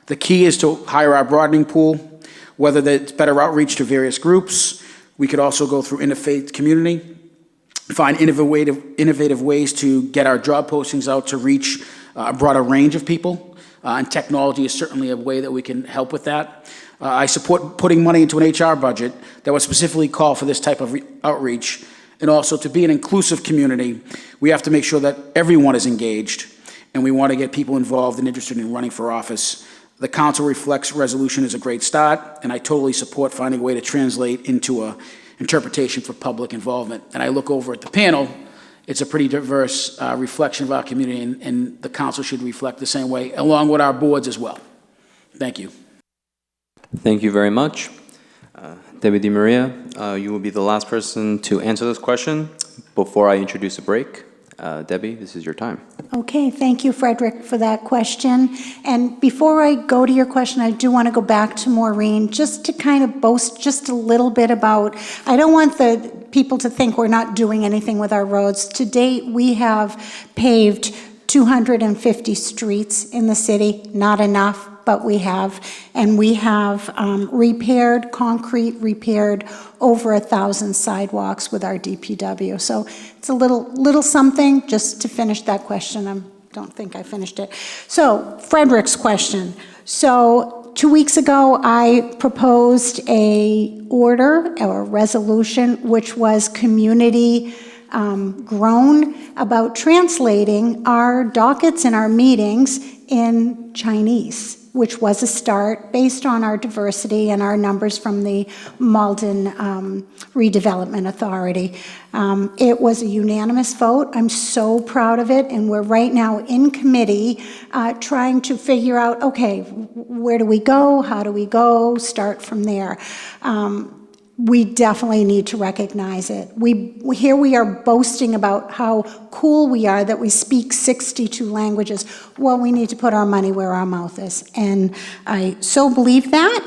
The key is to hire our broadening pool, whether that's better outreach to various groups. We could also go through interfaith community, find innovative ways to get our job postings out to reach a broader range of people. And technology is certainly a way that we can help with that. I support putting money into an HR budget that would specifically call for this type of outreach. And also, to be an inclusive community, we have to make sure that everyone is engaged, and we want to get people involved and interested in running for office. The Council Reflects resolution is a great start, and I totally support finding a way to translate into an interpretation for public involvement. And I look over at the panel, it's a pretty diverse reflection of our community, and the Council should reflect the same way, along with our boards as well. Thank you. Thank you very much. Deputy DeMaria, you will be the last person to answer this question. before I introduce a break. Debbie, this is your time. Okay, thank you, Frederick, for that question. And before I go to your question, I do want to go back to Maureen, just to kind of boast just a little bit about, I don't want the people to think we're not doing anything with our roads. To date, we have paved 250 streets in the city, not enough, but we have. And we have repaired over 1,000 sidewalks with our DPW. So it's a little something, just to finish that question. I don't think I finished it. So Frederick's question. So 2 weeks ago, I proposed a order or a resolution, which was community grown, about translating our dockets and our meetings in Chinese, which was a start based on our diversity and our numbers from the Malden Redevelopment Authority. It was a unanimous vote. I'm so proud of it, and we're right now in committee trying to figure out, okay, where do we go? How do we go? Start from there. We definitely need to recognize it. Here we are boasting about how cool we are that we speak 62 languages. Well, we need to put our money where our mouth is, and I so believe that.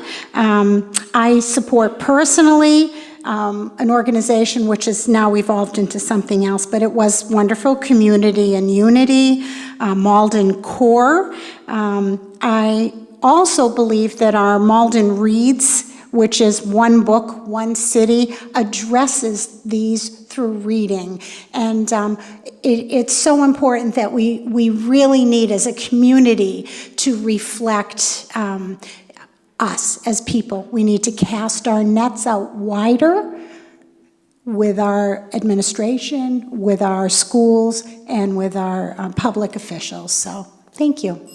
I support personally an organization which has now evolved into something else, but it was wonderful, Community and Unity, Malden Core. I also believe that our Malden Reads, which is one book, one city, addresses these through reading. And it's so important that we really need, as a community, to reflect us as people. We need to cast our nets out wider with our administration, with our schools, and with our public officials. So, thank you.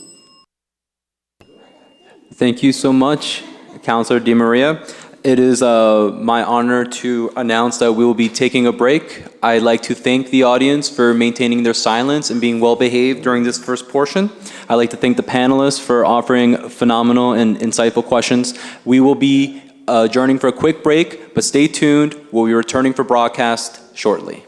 Thank you so much, Councilor DeMaria. It is my honor to announce that we will be taking a break. I'd like to thank the audience for maintaining their silence and being well behaved during this first portion. I'd like to thank the panelists for offering phenomenal and insightful questions. We will be adjourning for a quick break, but stay tuned. We'll be returning for broadcast shortly.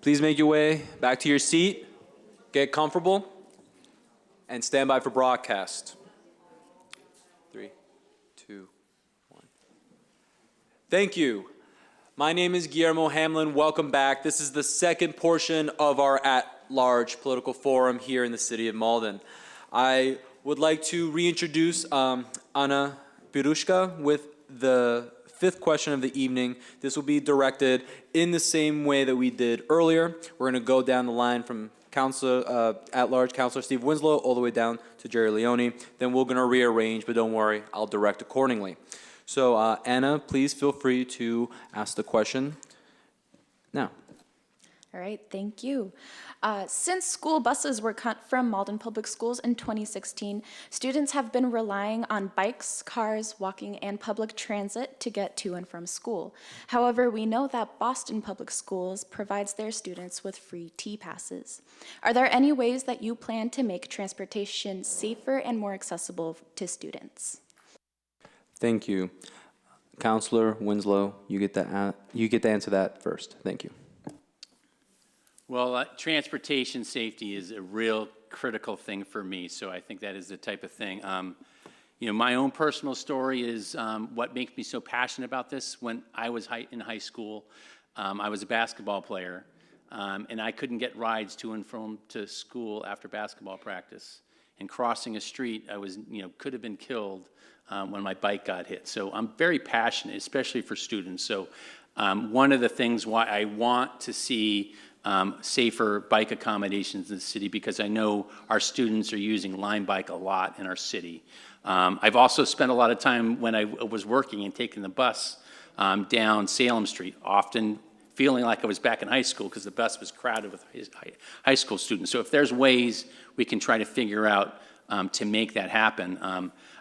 Please make your way back to your seat, get comfortable, and stand by for broadcast. 3, 2, 1. Thank you. My name is Guillermo Hamlin. Welcome back. This is the second portion of our at-large political forum here in the city of Malden. I would like to reintroduce Anna Pirushka with the fifth question of the evening. This will be directed in the same way that we did earlier. We're going to go down the line from Councilor-At-Large, Councilor Steve Winslow, all the way down to Jerry Leone. Then we're going to rearrange, but don't worry, I'll direct accordingly. So Anna, please feel free to ask the question now. All right, thank you. Since school buses were cut from Malden Public Schools in 2016, students have been relying on bikes, cars, walking, and public transit to get to and from school. However, we know that Boston Public Schools provides their students with free T-passes. Are there any ways that you plan to make transportation safer and more accessible to students? Thank you. Councilor Winslow, you get to answer that first. Thank you. Well, transportation safety is a real critical thing for me, so I think that is the type of thing. You know, my own personal story is what makes me so passionate about this. When I was in high school, I was a basketball player, and I couldn't get rides to and from school after basketball practice. And crossing a street, I was, could have been killed when my bike got hit. So I'm very passionate, especially for students. So one of the things why I want to see safer bike accommodations in the city, because I know our students are using Line Bike a lot in our city. I've also spent a lot of time when I was working and taking the bus down Salem Street, often feeling like I was back in high school because the bus was crowded with high school students. So if there's ways we can try to figure out to make that happen.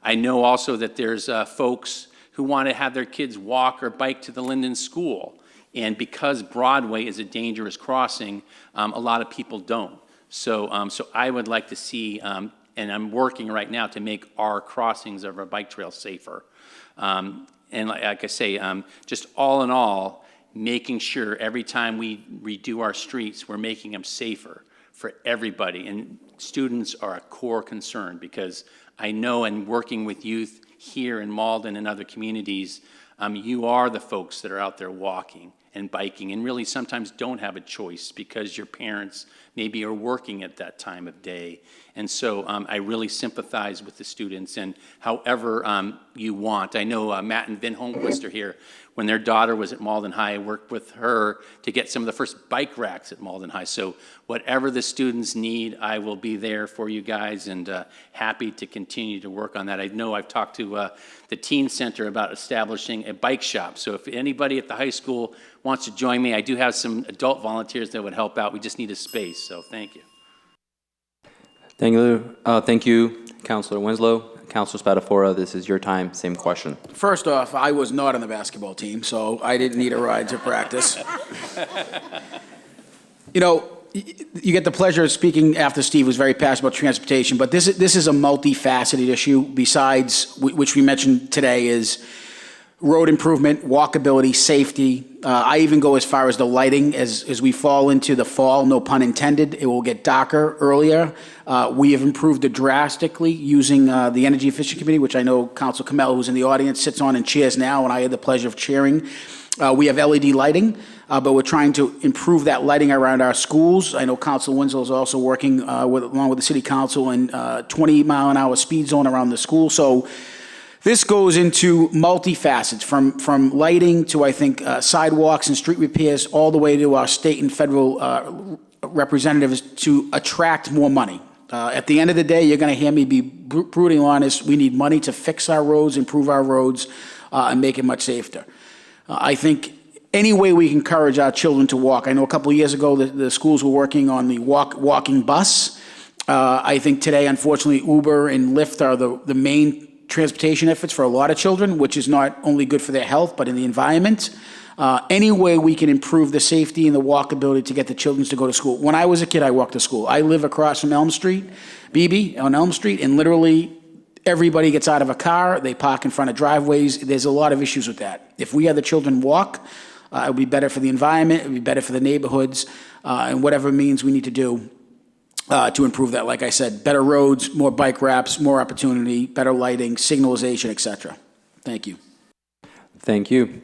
I know also that there's folks who want to have their kids walk or bike to the Linden School. And because Broadway is a dangerous crossing, a lot of people don't. So I would like to see, and I'm working right now to make our crossings of our bike trails safer. And like I say, just all in all, making sure every time we redo our streets, we're making them safer for everybody. And students are a core concern, because I know, in working with youth here in Malden and other communities, you are the folks that are out there walking and biking, and really sometimes don't have a choice because your parents maybe are working at that time of day. And so I really sympathize with the students, and however you want. I know Matt and Vin Holmquist are here. When their daughter was at Malden High, I worked with her to get some of the first bike racks at Malden High. So whatever the students need, I will be there for you guys, and happy to continue to work on that. I know I've talked to the Teen Center about establishing a bike shop. So if anybody at the high school wants to join me, I do have some adult volunteers that would help out. We just need a space, so thank you. Thank you, Councilor Winslow. Councilor Spadafora, this is your time. Same question. First off, I was not on the basketball team, so I didn't need a ride to practice. You get the pleasure of speaking after Steve was very passionate about transportation, but this is a multifaceted issue. Besides, which we mentioned today, is road improvement, walkability, safety. I even go as far as the lighting. As we fall into the fall, no pun intended, it will get darker earlier. We have improved it drastically using the Energy Efficiency Committee, which I know Councilor Kamel, who's in the audience, sits on and chairs now, and I had the pleasure of chairing. We have LED lighting, but we're trying to improve that lighting around our schools. I know Councilor Winslow is also working along with the City Council in 20-mile-an-hour speed zone around the school. So this goes into multifacets, from lighting to, I think, sidewalks and street repairs, all the way to our state and federal representatives to attract more money. At the end of the day, you're going to hear me be brutally honest. We need money to fix our roads, improve our roads, and make it much safer. I think any way we can encourage our children to walk. I know a couple of years ago the schools were working on the walking bus. I think today, unfortunately, Uber and Lyft are the main transportation efforts for a lot of children, which is not only good for their health, but in the environment. Any way we can improve the safety and the walkability to get the children to go to school. When I was a kid, I walked to school. I live across from Elm Street, BB, on Elm Street, and literally everybody gets out of a car, they park in front of driveways. There's a lot of issues with that. If we had the children walk, It would be better for the environment, it would be better for the neighborhoods, and whatever means we need to do to improve that. Like I said, better roads, more bike wraps, more opportunity, better lighting, signalization, et cetera. Thank you. Thank you.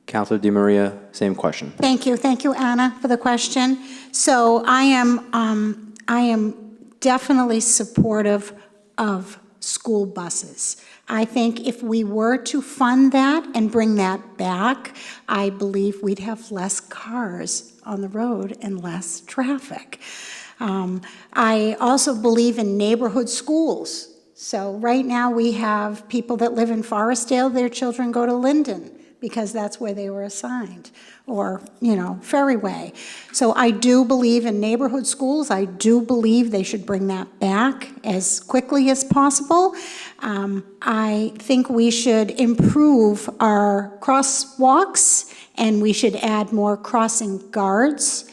Councilor DeMaria, same question. Thank you, Anna, for the question. So I am definitely supportive of school buses. I think if we were to fund that and bring that back, I believe we'd have less cars on the road and less traffic. I also believe in neighborhood schools. So right now we have people that live in Forestdale, their children go to Linden because that's where they were assigned, or, Ferryway. So I do believe in neighborhood schools. I do believe they should bring that back as quickly as possible. I think we should improve our crosswalks, and we should add more crossing guards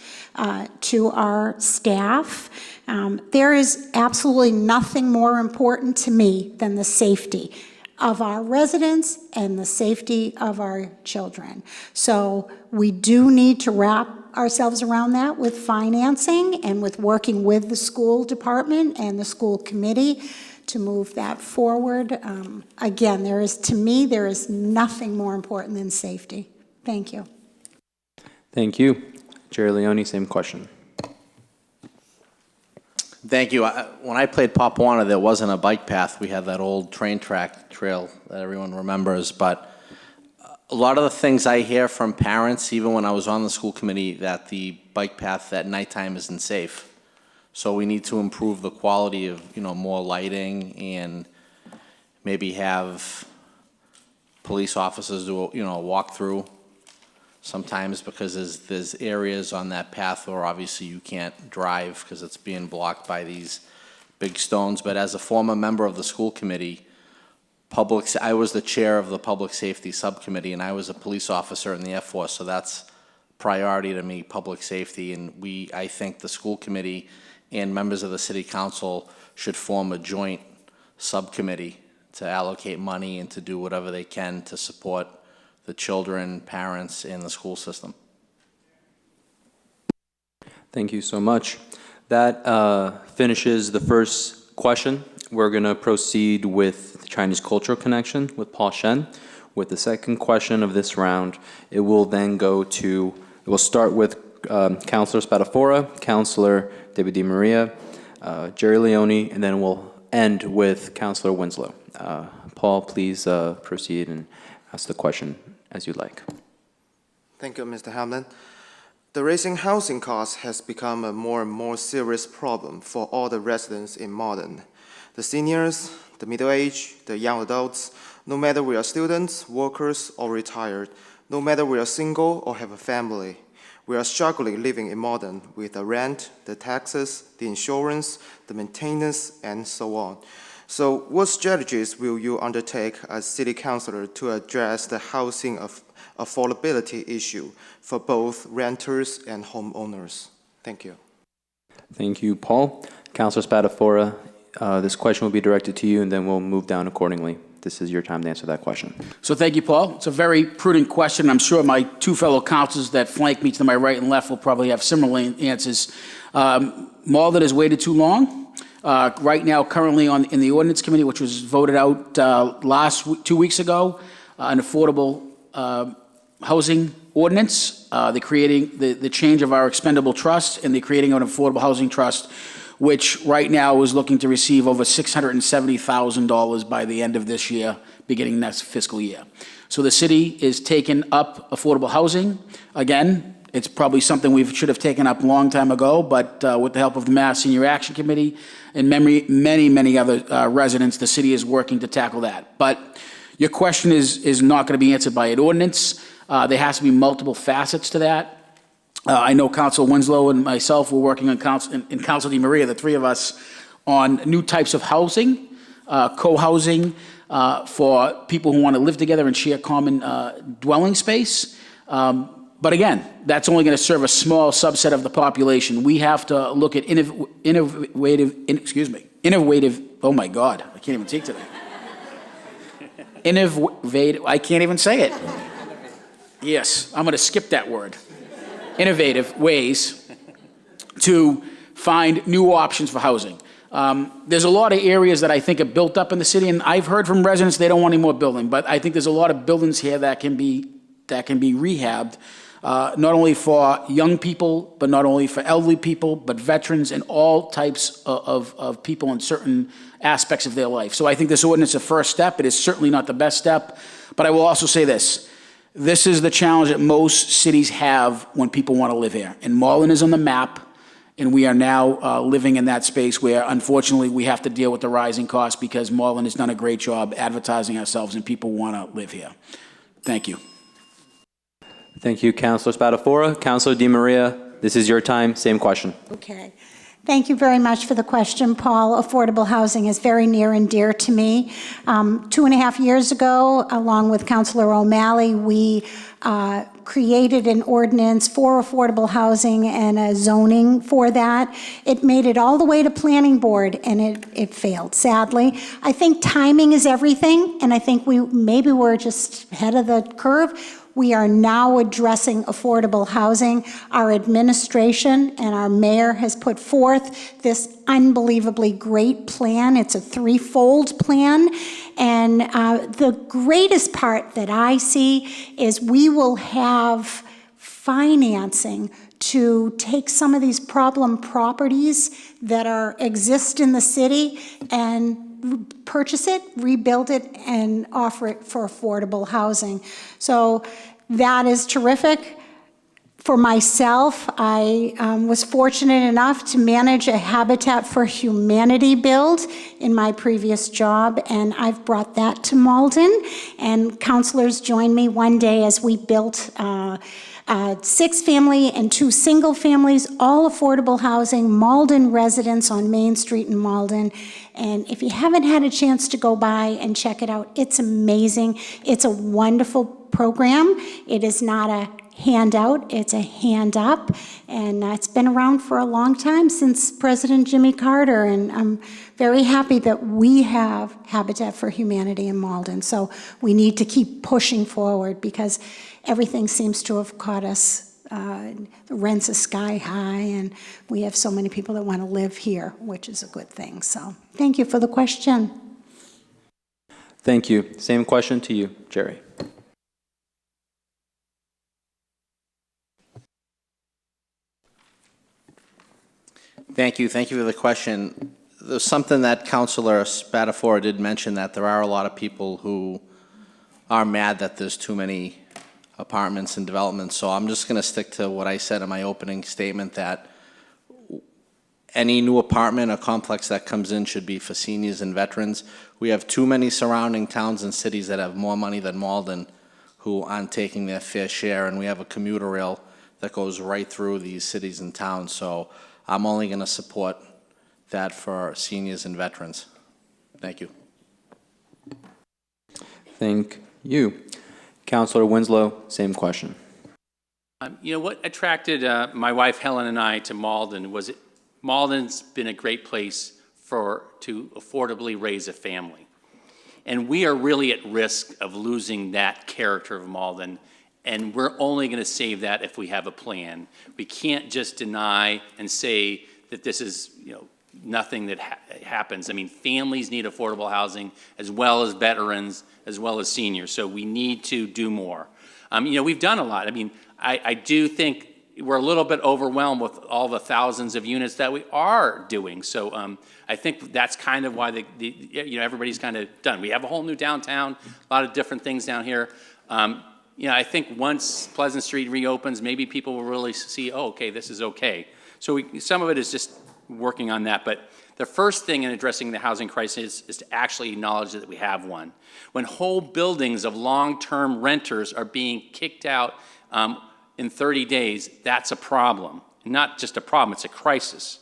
to our staff. There is absolutely nothing more important to me than the safety of our residents and the safety of our children. So we do need to wrap ourselves around that with financing and with working with the school department and the school committee to move that forward. Again, there is nothing more important than safety. Thank you. Thank you. Jerry Leone, same question. Thank you. When I played Papuana, there wasn't a bike path. We had that old train track trail that everyone remembers. But a lot of the things I hear from parents, even when I was on the school committee, that the bike path at nighttime isn't safe. So we need to improve the quality of, more lighting, and maybe have police officers do, a walkthrough sometimes, because there's areas on that path where obviously you can't drive because it's being blocked by these big stones. But as a former member of the school committee, I was the chair of the public safety subcommittee, and I was a police officer in the Air Force, so that's priority to me, public safety. And I think the school committee and members of the city council should form a joint subcommittee to allocate money and to do whatever they can to support the children, parents, and the school system. Thank you so much. That finishes the first question. We're going to proceed with the Chinese Cultural Connection with Paul Shen. With the second question of this round, it will start with Councilor Spadafora, Councilor David DeMaria, Jerry Leone, and then we'll end with Councilor Winslow. Paul, please proceed and ask the question as you like. Thank you, Mr. Hamlin. The rising housing cost has become a more and more serious problem for all the residents in Malden. The seniors, the middle-aged, the young adults, no matter we are students, workers, or retired, no matter we are single or have a family, we are struggling living in Malden with the rent, the taxes, the insurance, the maintenance, and so on. So what strategies will you undertake as city councilor to address the housing affordability issue for both renters and homeowners? Thank you. Thank you, Paul. Councilor Spadafora, this question will be directed to you, and then we'll move down accordingly. This is your time to answer that question. So thank you, Paul. It's a very prudent question. I'm sure my two fellow councilors that flank me to my right and left will probably have similar answers. Malden has waited too long. Right now, currently in the ordinance committee, which was voted out 2 weeks ago, an affordable housing ordinance. They're creating the change of our expendable trust, and they're creating an affordable housing trust, which right now is looking to receive over $670,000 by the end of this year, beginning next fiscal year. So the city is taking up affordable housing. Again, it's probably something we should have taken up a long time ago, but with the help of the Mass Senior Action Committee and many other residents, the city is working to tackle that. But your question is not going to be answered by an ordinance. There has to be multiple facets to that. I know Councilor Winslow and myself were working on Councilor DeMaria, the three of us, on new types of housing, co-housing for people who want to live together and share common dwelling space. But again, that's only going to serve a small subset of the population. We have to look at innovative, oh my God, I can't even speak today. Innovative, I can't even say it. yes, I'm going to skip that word, innovative ways to find new options for housing. There's a lot of areas that I think are built up in the city, and I've heard from residents they don't want any more building, but I think there's a lot of buildings here that can be rehabbed, not only for young people, but not only for elderly people, but veterans and all types of people in certain aspects of their life. So I think this ordinance is a first step. It is certainly not the best step, but I will also say this. This is the challenge that most cities have when people want to live here. And Malden is on the map, and we are now living in that space where, unfortunately, we have to deal with the rising costs because Malden has done a great job advertising ourselves and people want to live here. Thank you. Thank you, Councilor Spadafora. Councilor DeMaria, this is your time. Same question. Okay. Thank you very much for the question, Paul. Affordable housing is very near and dear to me. 2.5 years ago, along with Councilor O'Malley, we created an ordinance for affordable housing and a zoning for that. It made it all the way to planning board, and it failed, sadly. I think timing is everything, and I think maybe we're just ahead of the curve. We are now addressing affordable housing. Our administration and our mayor has put forth this unbelievably great plan. It's a threefold plan. And the greatest part that I see is we will have financing to take some of these problem properties that exist in the city and purchase it, rebuild it, and offer it for affordable housing. So that is terrific. For myself, I was fortunate enough to manage a Habitat for Humanity build in my previous job, and I've brought that to Malden. And councilors joined me one day as we built 6-family and 2 single families, all affordable housing, Malden residents on Main Street in Malden. And if you haven't had a chance to go by and check it out, it's amazing. It's a wonderful program. It is not a handout, it's a hand up. And it's been around for a long time, since President Jimmy Carter. And I'm very happy that we have Habitat for Humanity in Malden. So we need to keep pushing forward because everything seems to have caught us. The rents are sky high, and we have so many people that want to live here, which is a good thing. So thank you for the question. Thank you. Same question to you, Jerry. Thank you for the question. There's something that Councilor Spadafora did mention, that there are a lot of people who are mad that there's too many apartments and developments. So I'm just going to stick to what I said in my opening statement, that any new apartment or complex that comes in should be for seniors and veterans. We have too many surrounding towns and cities that have more money than Malden who aren't taking their fair share, and we have a commuter rail that goes right through these cities and towns. So I'm only going to support that for seniors and veterans. Thank you. Thank you. Councilor Winslow, same question. You know, what attracted my wife Helen and I to Malden was Malden's been a great place to affordably raise a family. And we are really at risk of losing that character of Malden, and we're only going to save that if we have a plan. We can't just deny and say that this is, nothing that happens. I mean, families need affordable housing as well as veterans, as well as seniors. So we need to do more. We've done a lot. I mean, I do think we're a little bit overwhelmed with all the thousands of units that we are doing. So I think that's kind of why everybody's kind of done. We have a whole new downtown, a lot of different things down here. I think once Pleasant Street reopens, maybe people will really see, oh, okay, this is okay. So some of it is just working on that. But the first thing in addressing the housing crisis is to actually acknowledge that we have one. When whole buildings of long-term renters are being kicked out in 30 days, that's a problem. Not just a problem, it's a crisis.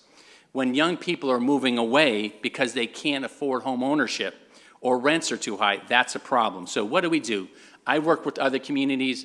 When young people are moving away because they can't afford home ownership or rents are too high, that's a problem. So what do? I work with other communities.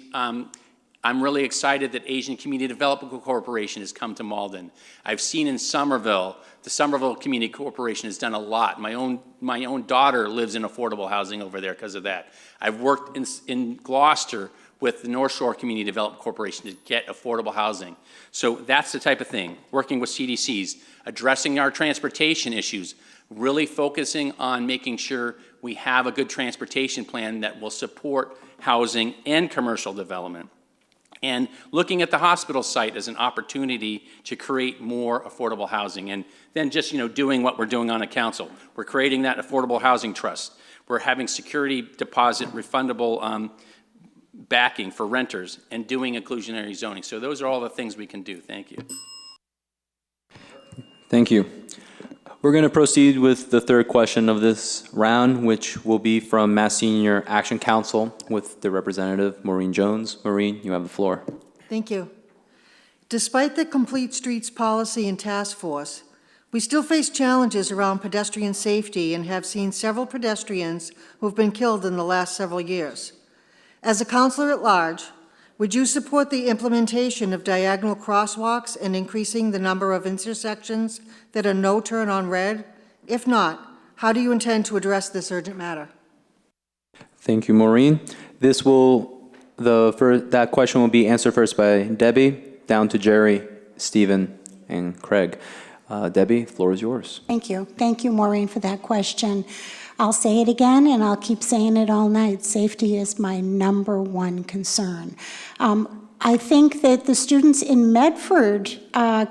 I'm really excited that Asian Community Development Corporation has come to Malden. I've seen in Somerville, the Somerville Community Corporation has done a lot. My own daughter lives in affordable housing over there because of that. I've worked in Gloucester with the North Shore Community Development Corporation to get affordable housing. So that's the type of thing, working with CDCs, addressing our transportation issues, really focusing on making sure we have a good transportation plan that will support housing and commercial development. And looking at the hospital site as an opportunity to create more affordable housing. And then just, doing what we're doing on a council. We're creating that affordable housing trust. We're having security deposit refundable backing for renters and doing inclusionary zoning. So those are all the things we can do. Thank you. Thank you. We're going to proceed with the third question of this round, which will be from Mass Senior Action Council with the representative, Maureen Jones. Maureen, you have the floor. Thank you. Despite the Complete Streets policy and task force, we still face challenges around pedestrian safety and have seen several pedestrians who have been killed in the last several years. As a Councilor-at-Large, would you support the implementation of diagonal crosswalks and increasing the number of intersections that are no turn on red? If not, how do you intend to address this urgent matter? Thank you, Maureen. That question will be answered first by Debbie, down to Jerry, Stephen, and Craig. Debbie, the floor is yours. Thank you. Thank you, Maureen, for that question. I'll say it again, and I'll keep saying it all night. Safety is my number one concern. I think that the students in Medford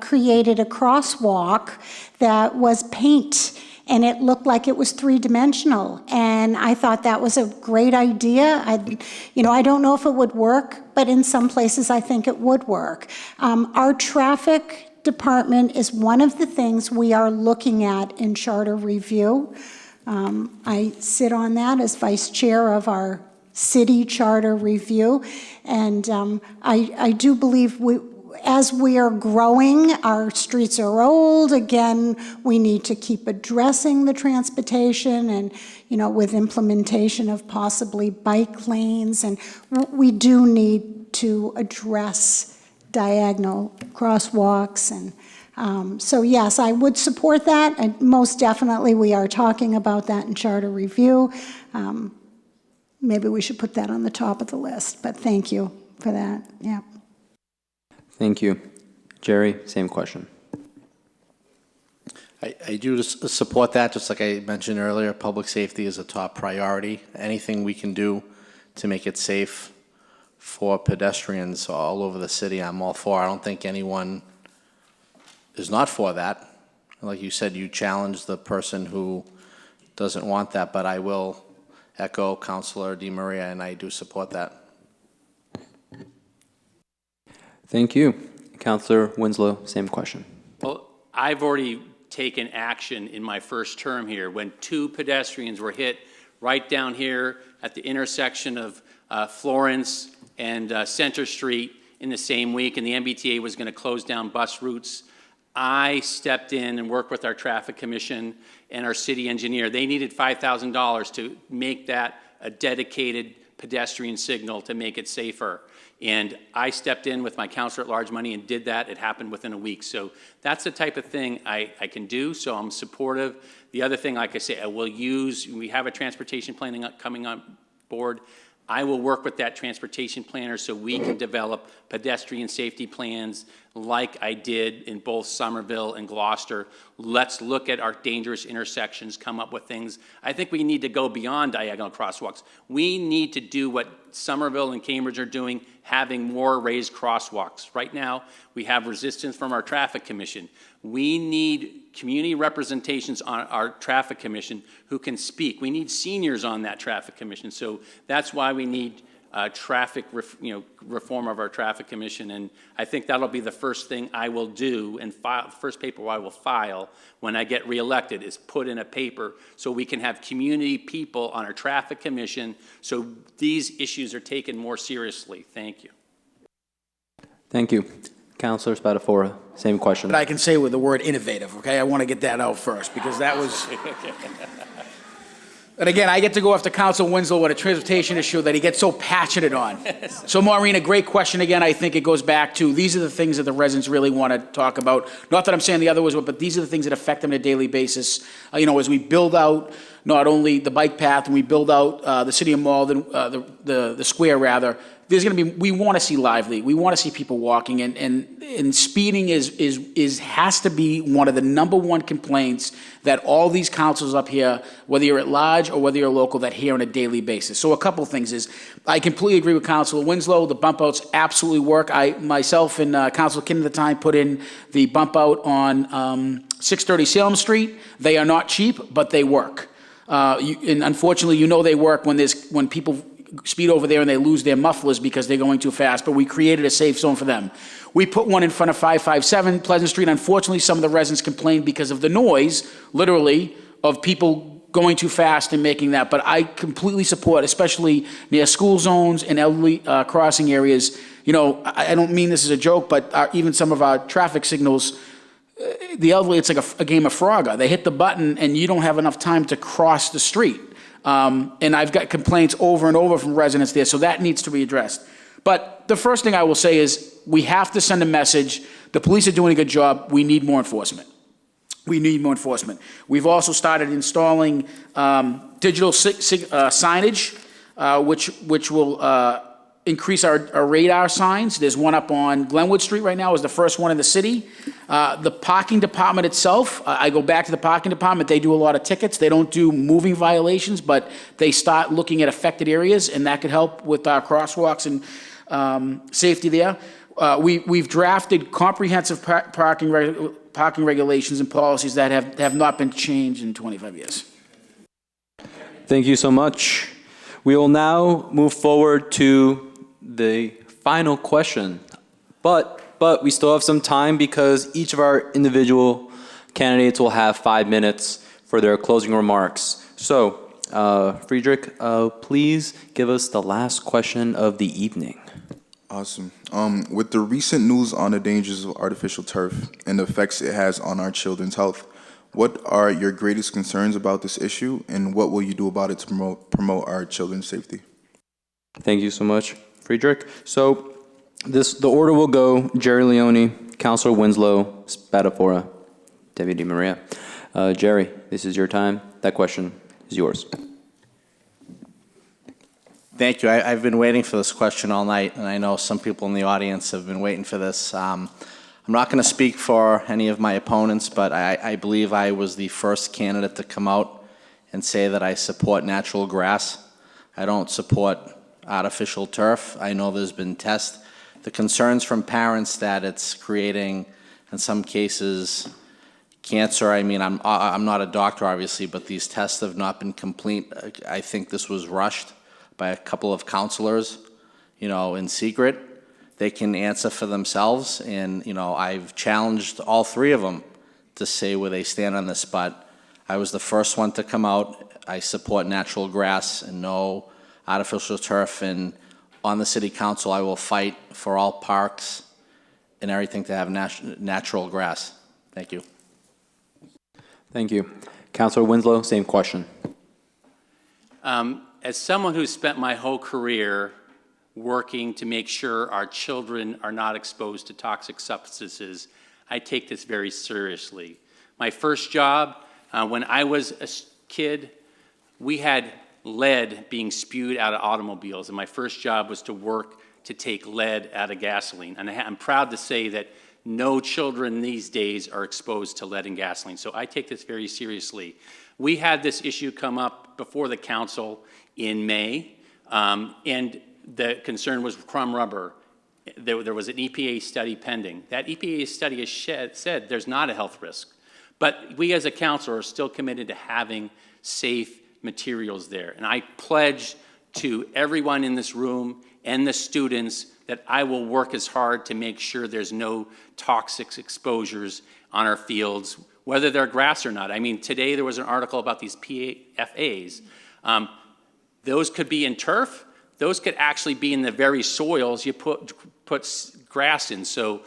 created a crosswalk that was paint, and it looked like it was three-dimensional. And I thought that was a great idea. I don't know if it would work, but in some places I think it would work. Our traffic department is one of the things we are looking at in charter review. I sit on that as vice chair of our city charter review, and I do believe as we are growing, our streets are old. Again, we need to keep addressing the transportation and, with implementation of possibly bike lanes, and we do need to address diagonal crosswalks. And so yes, I would support that, and most definitely we are talking about that in charter review. Maybe we should put that on the top of the list, but thank you for that. Yeah. Thank you. Jerry, same question. I do support that, just like I mentioned earlier. Public safety is a top priority. Anything we can do to make it safe for pedestrians all over the city, I'm all for. I don't think anyone is not for that. Like you said, you challenge the person who doesn't want that, but I will echo Councilor DeMaria, and I do support that. Thank you. Councilor Winslow, same question. Well, I've already taken action in my first term here when 2 pedestrians were hit right down here at the intersection of Florence and Center Street in the same week, and the MBTA was going to close down bus routes. I stepped in and worked with our traffic commission and our city engineer. They needed $5,000 to make that a dedicated pedestrian signal to make it safer. And I stepped in with my Councilor-at-Large money and did that. It happened within a week. So that's the type of thing I can do, so I'm supportive. The other thing, like I say, we have a transportation planning coming on board. I will work with that transportation planner so we can develop pedestrian safety plans like I did in both Somerville and Gloucester. Let's look at our dangerous intersections, come up with things. I think we need to go beyond diagonal crosswalks. We need to do what Somerville and Cambridge are doing, having more raised crosswalks. Right now, we have resistance from our traffic commission. We need community representations on our traffic commission who can speak. We need seniors on that traffic commission. So that's why we need reform of our traffic commission. And I think that'll be the first thing I will do and file, first paper I will file when I get reelected is put in a paper so we can have community people on our traffic commission so these issues are taken more seriously. Thank you. Thank you. Councilor Spadafora, same question. But I can say with the word innovative, okay? I want to get that out first, because that was... And again, I get to go after Council Winslow with a transportation issue that he gets so passionate on. So Maureen, a great question. Again, I think it goes back to, these are the things that the residents really want to talk about. Not that I'm saying the other was, but these are the things that affect them on a daily basis. As we build out not only the bike path, and we build out the city of Malden, the square rather, we want to see lively, we want to see people walking, and speeding has to be one of the number one complaints that all these councils up here, whether you're at large or whether you're local, that hear on a daily basis. So a couple of things is, I completely agree with Councilor Winslow, the bump outs absolutely work. Myself and Councilor Kin at the time put in the bump out on 630 Salem Street. They are not cheap, but they work. And unfortunately, they work when people speed over there and they lose their mufflers because they're going too fast, but we created a safe zone for them. We put one in front of 557 Pleasant Street. Unfortunately, some of the residents complained because of the noise, literally, of people going too fast and making that. But I completely support, especially near school zones and elderly crossing areas. I don't mean this as a joke, but even some of our traffic signals, the elderly, it's like a game of Frogger. They hit the button and you don't have enough time to cross the street. And I've got complaints over and over from residents there, so that needs to be addressed. But the first thing I will say is we have to send a message. The police are doing a good job. We need more enforcement. We need more enforcement. We've also started installing digital signage, which will increase our radar signs. There's one up on Glenwood Street right now, is the first one in the city. The parking department itself, I go back to the parking department, they do a lot of tickets. They don't do moving violations, but they start looking at affected areas, and that could help with our crosswalks and safety there. We've drafted comprehensive parking regulations and policies that have not been changed in 25 years. Thank you so much. We will now move forward to the final question, but we still have some time because each of our individual candidates will have 5 minutes for their closing remarks. So, Friedrich, please give us the last question of the evening. Awesome. With the recent news on the dangers of artificial turf and the effects it has on our children's health, what are your greatest concerns about this issue, and what will you do about it to promote our children's safety? Thank you so much, Friedrich. So the order will go Jerry Leone, Councilor Winslow, Spadafora, Deputy DeMaria. Jerry, this is your time. That question is yours. Thank you. I've been waiting for this question all night, and I know some people in the audience have been waiting for this. I'm not going to speak for any of my opponents, but I believe I was the first candidate to come out and say that I support natural grass. I don't support artificial turf. I know there's been tests. The concerns from parents that it's creating, in some cases, cancer. I mean, I'm not a doctor, obviously, but these tests have not been complete. I think this was rushed by a couple of counselors, in secret. They can answer for themselves, and I've challenged all three of them to say where they stand on this, but I was the first one to come out. I support natural grass and no artificial turf, and on the city council I will fight for all parks and everything to have natural grass. Thank you. Thank you. Councilor Winslow, same question. As someone who's spent my whole career working to make sure our children are not exposed to toxic substances, I take this very seriously. My first job, when I was a kid, we had lead being spewed out of automobiles, and my first job was to work to take lead out of gasoline. And I'm proud to say that no children these days are exposed to lead and gasoline, so I take this very seriously. We had this issue come up before the council in May, and the concern was crumb rubber. There was an EPA study pending. That EPA study has said there's not a health risk, but we as a council are still committed to having safe materials there. And I pledge to everyone in this room and the students that I will work as hard to make sure there's no toxic exposures on our fields, whether they're grass or not. I mean, today there was an article about these PFAs. Those could be in turf. Those could actually be in the very soils you put grass in. So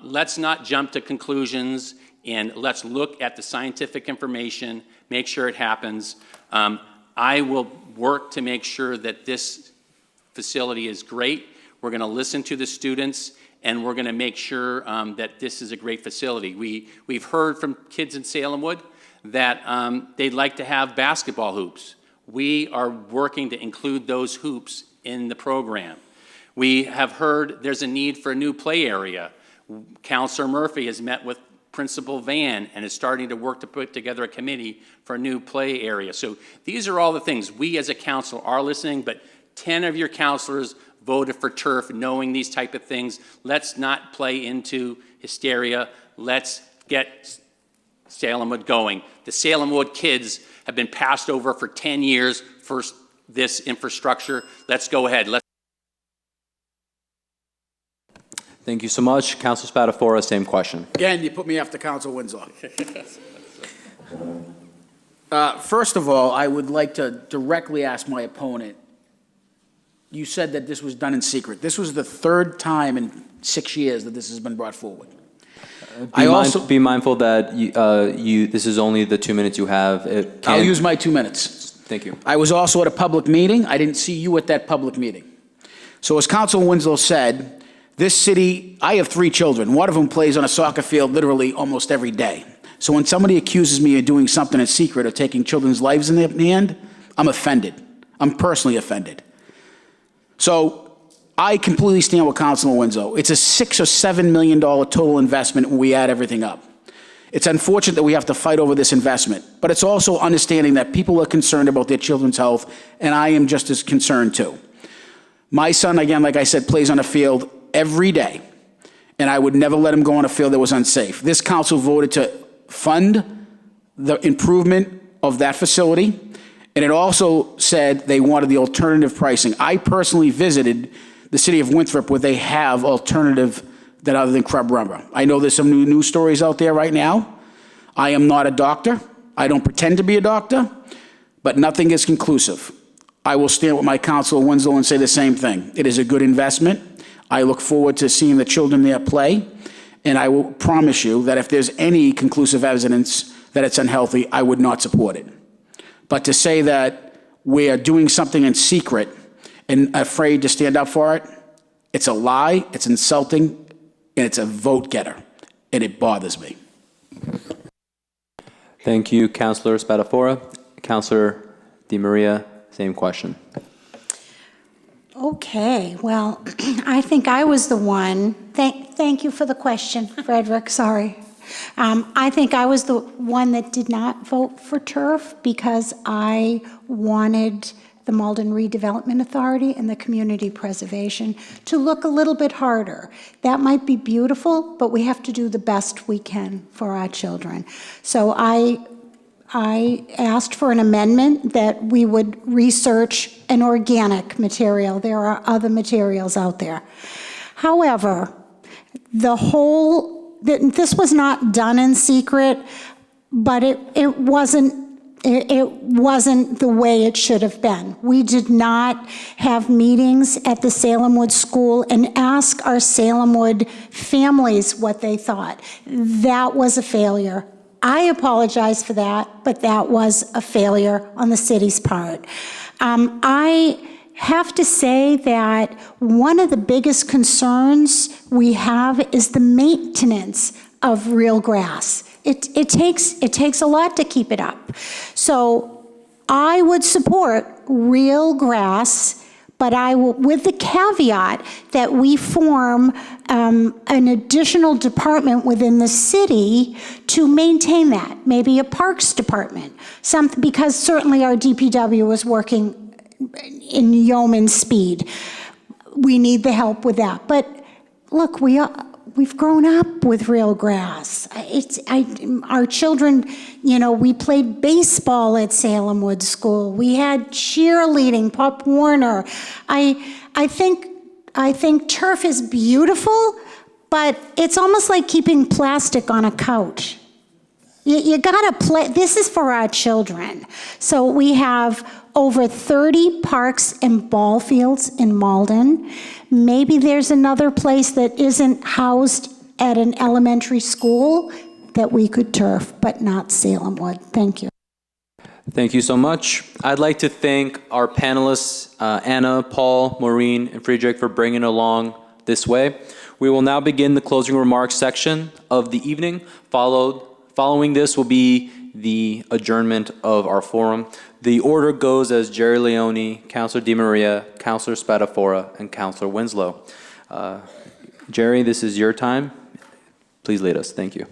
let's not jump to conclusions, and let's look at the scientific information, make sure it happens. I will work to make sure that this facility is great. We're going to listen to the students, and we're going to make sure that this is a great facility. We've heard from kids in Salemwood that they'd like to have basketball hoops. We are working to include those hoops in the program. We have heard there's a need for a new play area. Councilor Murphy has met with Principal Van and is starting to work to put together a committee for a new play area. So these are all the things we as a council are listening, but 10 of your councilors voted for turf knowing these type of things. Let's not play into hysteria. Let's get Salemwood going. The Salemwood kids have been passed over for 10 years for this infrastructure. Let's go ahead. Thank you so much. Councilor Spadafora, same question. Again, you put me after Council Winslow. First of all, I would like to directly ask my opponent. You said that this was done in secret. This was the third time in 6 years that this has been brought forward. Be mindful that this is only the 2 minutes you have. I'll use my 2 minutes. Thank you. I was also at a public meeting. I didn't see you at that public meeting. So as Council Winslow said, this city, I have 3 children. One of them plays on a soccer field literally almost every day. So when somebody accuses me of doing something in secret or taking children's lives in their hand, I'm offended. I'm personally offended. So I completely stand with Councilor Winslow. It's a $6 or $7 million total investment when we add everything up. It's unfortunate that we have to fight over this investment, but it's also understanding that people are concerned about their children's health, and I am just as concerned too. My son, again, like I said, plays on a field every day, and I would never let him go on a field that was unsafe. This council voted to fund the improvement of that facility, and it also said they wanted the alternative pricing. I personally visited the city of Winthrop where they have alternative that other than crab rubber. I know there's some new news stories out there right now. I am not a doctor. I don't pretend to be a doctor, but nothing is conclusive. I will stand with my Councilor Winslow and say the same thing. It is a good investment. I look forward to seeing the children there play, and I will promise you that if there's any conclusive evidence that it's unhealthy, I would not support it. But to say that we're doing something in secret and afraid to stand up for it, it's a lie, it's insulting, and it's a vote getter, and it bothers me. Thank you, Councilor Spadafora. Councilor DeMaria, same question. Okay, well, I think I was the one. Thank you for the question, Frederick, sorry. I think I was the one that did not vote for turf because I wanted the Malden Redevelopment Authority and the Community Preservation to look a little bit harder. That might be beautiful, but we have to do the best we can for our children. So I asked for an amendment that we would research an organic material. There are other materials out there. However, this was not done in secret, but it wasn't the way it should have been. We did not have meetings at the Salemwood School and ask our Salemwood families what they thought. That was a failure. I apologize for that, but that was a failure on the city's part. I have to say that one of the biggest concerns we have is the maintenance of real grass. It takes a lot to keep it up. So I would support real grass, but with the caveat that we form an additional department within the city to maintain that, maybe a parks department, because certainly our DPW is working in yeoman speed. We need the help with that. But look, we've grown up with real grass. Our children, we played baseball at Salemwood School. We had cheerleading, Pop Warner. I think turf is beautiful, but it's almost like keeping plastic on a couch. You gotta play. This is for our children. So we have over 30 parks and ball fields in Malden. Maybe there's another place that isn't housed at an elementary school that we could turf, but not Salemwood. Thank you. Thank you so much. I'd like to thank our panelists, Anna, Paul, Maureen, and Friedrich for bringing it along this way. We will now begin the closing remarks section of the evening. Following this will be the adjournment of our forum. The order goes as Jerry Leone, Councilor DeMaria, Councilor Spadafora, and Councilor Winslow. Jerry, this is your time. Please lead us. Thank you.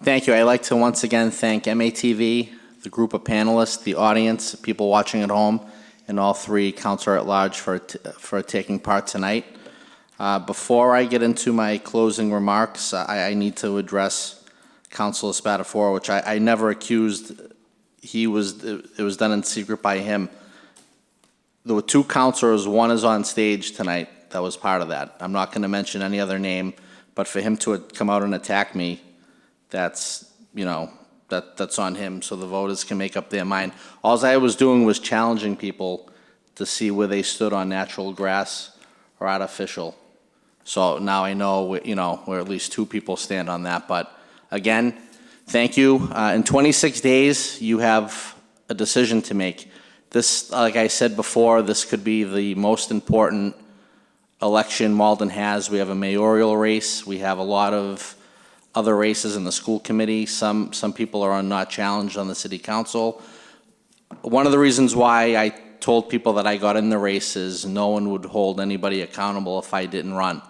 Thank you. I'd like to once again thank MATV, the group of panelists, the audience, people watching at home, and all three Councilor-At-Large for taking part tonight. Before I get into my closing remarks, I need to address Councilor Spadafora, which I never accused. It was done in secret by him. There were two councilors, one is on stage tonight, that was part of that. I'm not going to mention any other name, but for him to come out and attack me, that's, that's on him, so the voters can make up their mind. All I was doing was challenging people to see where they stood on natural grass or artificial. So now I know, where at least two people stand on that. But again, thank you. In 26 days, you have a decision to make. This, like I said before, this could be the most important election Malden has. We have a mayoral race. We have a lot of other races in the school committee. Some people are not challenged on the city council. One of the reasons why I told people that I got in the race is no one would hold anybody accountable if I didn't run.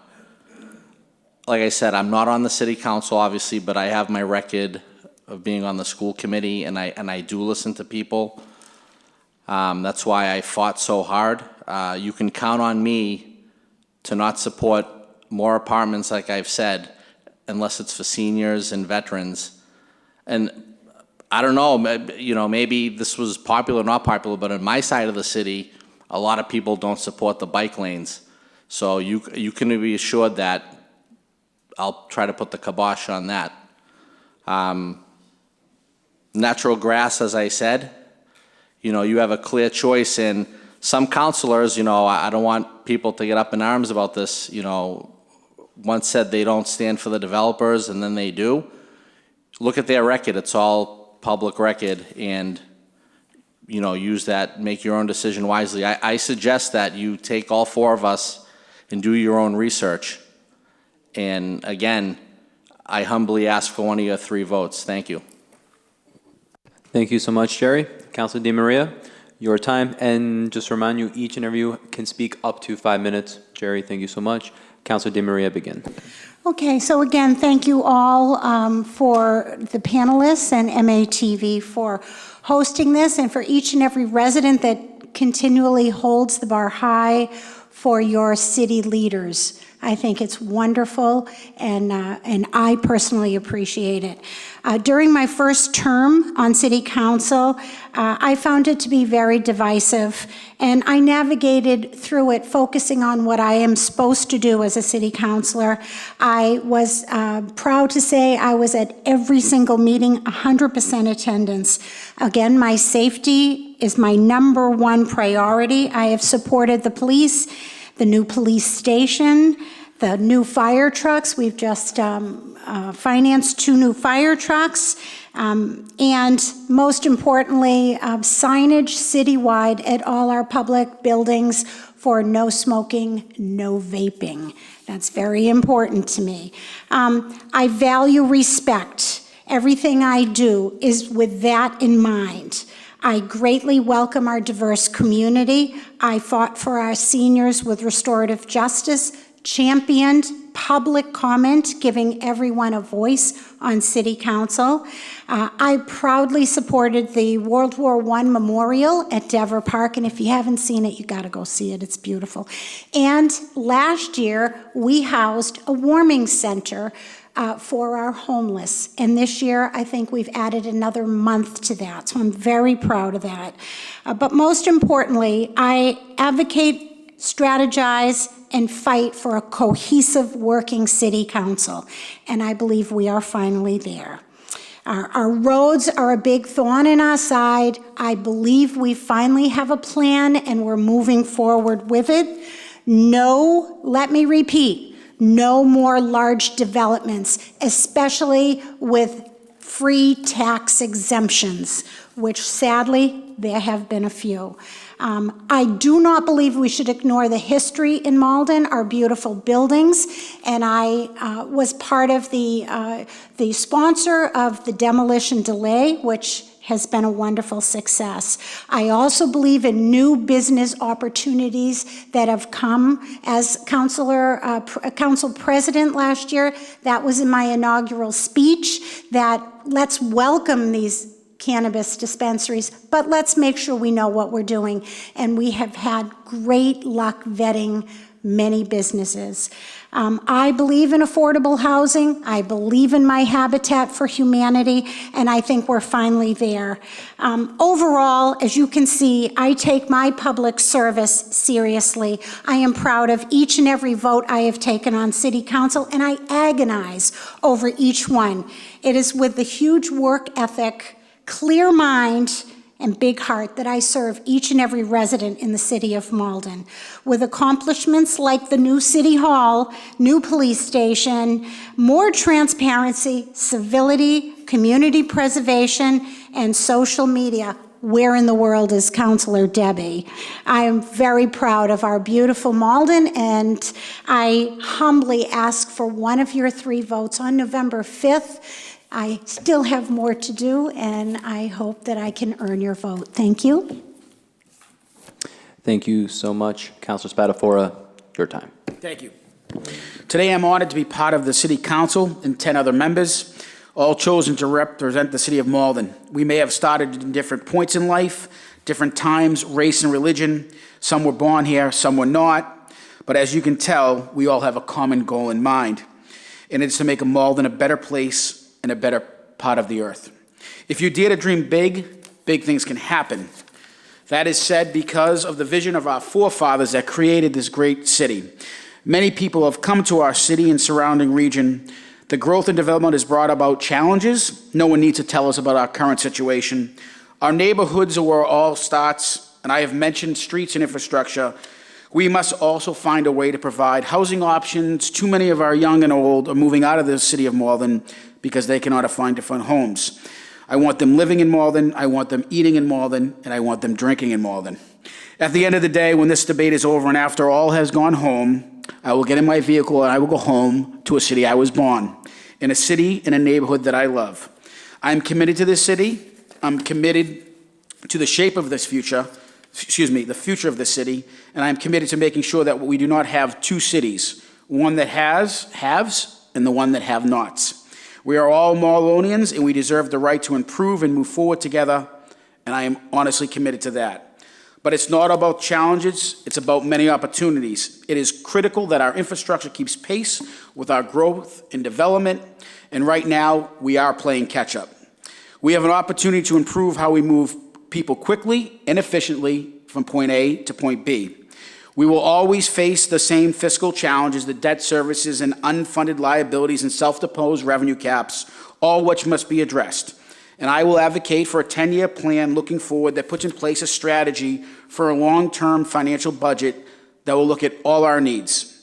Like I said, I'm not on the city council, obviously, but I have my record of being on the school committee, and I do listen to people. That's why I fought so hard. You can count on me to not support more apartments, like I've said, unless it's for seniors and veterans. And I don't know, maybe this was popular or not popular, but in my side of the city, a lot of people don't support the bike lanes. So you can be assured that I'll try to put the kibosh on that. Natural grass, as I said, you have a clear choice, and some councilors, I don't want people to get up in arms about this, once said they don't stand for the developers, and then they do. Look at their record. It's all public record, and, use that, make your own decision wisely. I suggest that you take all four of us and do your own research. And again, I humbly ask for one of your three votes. Thank you. Thank you so much, Jerry. Councilor DeMaria, your time. And just to remind you, each and every you can speak up to 5 minutes. Jerry, thank you so much. Councilor DeMaria, begin. Okay, so again, thank you all for the panelists and MATV for hosting this, and for each and every resident that continually holds the bar high for your city leaders. I think it's wonderful, and I personally appreciate it. During my first term on City Council, I found it to be very divisive, and I navigated through it focusing on what I am supposed to do as a city councilor. I was proud to say I was at every single meeting, 100% attendance. Again, my safety is my #1 priority. I have supported the police, the new police station, the new fire trucks. We've just financed 2 new fire trucks. And most importantly, signage citywide at all our public buildings for no smoking, no vaping. That's very important to me. I value respect. Everything I do is with that in mind. I greatly welcome our diverse community. I fought for our seniors with restorative justice, championed public comment, giving everyone a voice on City Council. I proudly supported the World War I Memorial at Dever Park, and if you haven't seen it, you gotta go see it, it's beautiful. And last year, we housed a warming center for our homeless. And this year, I think we've added another month to that. So I'm very proud of that. But most importantly, I advocate, strategize, and fight for a cohesive working city council. And I believe we are finally there. Our roads are a big thorn in our side. I believe we finally have a plan and we're moving forward with it. No, let me repeat, no more large developments, especially with free tax exemptions, which sadly, there have been a few. I do not believe we should ignore the history in Malden, our beautiful buildings, and I was part of the sponsor of the demolition delay, which has been a wonderful success. I also believe in new business opportunities that have come. As council president last year, that was in my inaugural speech, that let's welcome these cannabis dispensaries, but let's make sure we know what we're doing. And we have had great luck vetting many businesses. I believe in affordable housing. I believe in my Habitat for Humanity, and I think we're finally there. Overall, as you can see, I take my public service seriously. I am proud of each and every vote I have taken on City Council, and I agonize over each one. It is with the huge work ethic, clear mind, and big heart that I serve each and every resident in the city of Malden. With accomplishments like the new City Hall, new police station, more transparency, civility, community preservation, and social media. Where in the world is Councilor Debbie? I am very proud of our beautiful Malden, and I humbly ask for one of your 3 votes on November 5th. I still have more to do, and I hope that I can earn your vote. Thank you. Thank you so much, Councilor Spadafora. Your time. Thank you. Today I'm honored to be part of the City Council and 10 other members, all chosen to represent the City of Malden. We may have started in different points in life, different times, race and religion. Some were born here, some were not. But as you can tell, we all have a common goal in mind, and it's to make Malden a better place and a better part of the earth. If you dare to dream big, big things can happen. That is said because of the vision of our forefathers that created this great city. Many people have come to our city and surrounding region. The growth and development has brought about challenges. No one needs to tell us about our current situation. Our neighborhoods are where it all starts, and I have mentioned streets and infrastructure. We must also find a way to provide housing options. Too many of our young and old are moving out of the city of Malden because they cannot find different homes. I want them living in Malden, I want them eating in Malden, and I want them drinking in Malden. At the end of the day, when this debate is over and after all has gone home, I will get in my vehicle and I will go home to a city I was born, in a city, in a neighborhood that I love. I'm committed to this city. I'm committed to the shape of this future, the future of this city, and I'm committed to making sure that we do not have 2 cities, one that haves, and the one that have-nots. We are all Marlonians, and we deserve the right to improve and move forward together, and I am honestly committed to that. But it's not about challenges, it's about many opportunities. It is critical that our infrastructure keeps pace with our growth and development, and right now, we are playing catch-up. We have an opportunity to improve how we move people quickly and efficiently from point A to point B. We will always face the same fiscal challenges, the debt services and unfunded liabilities and self-imposed revenue caps, all which must be addressed. And I will advocate for a 10-year plan looking forward that puts in place a strategy for a long-term financial budget that will look at all our needs.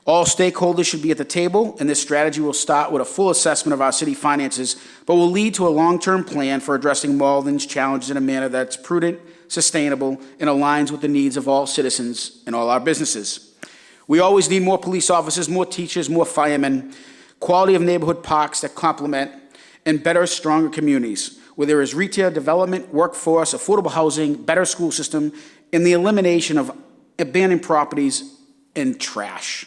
All stakeholders should be at the table, and this strategy will start with a full assessment of our city finances, but will lead to a long-term plan for addressing Malden's challenges in a manner that's prudent, sustainable, and aligns with the needs of all citizens and all our businesses. We always need more police officers, more teachers, more firemen, quality of neighborhood parks that complement, and better, stronger communities, where there is retail development, workforce, affordable housing, better school system, and the elimination of abandoned properties and trash.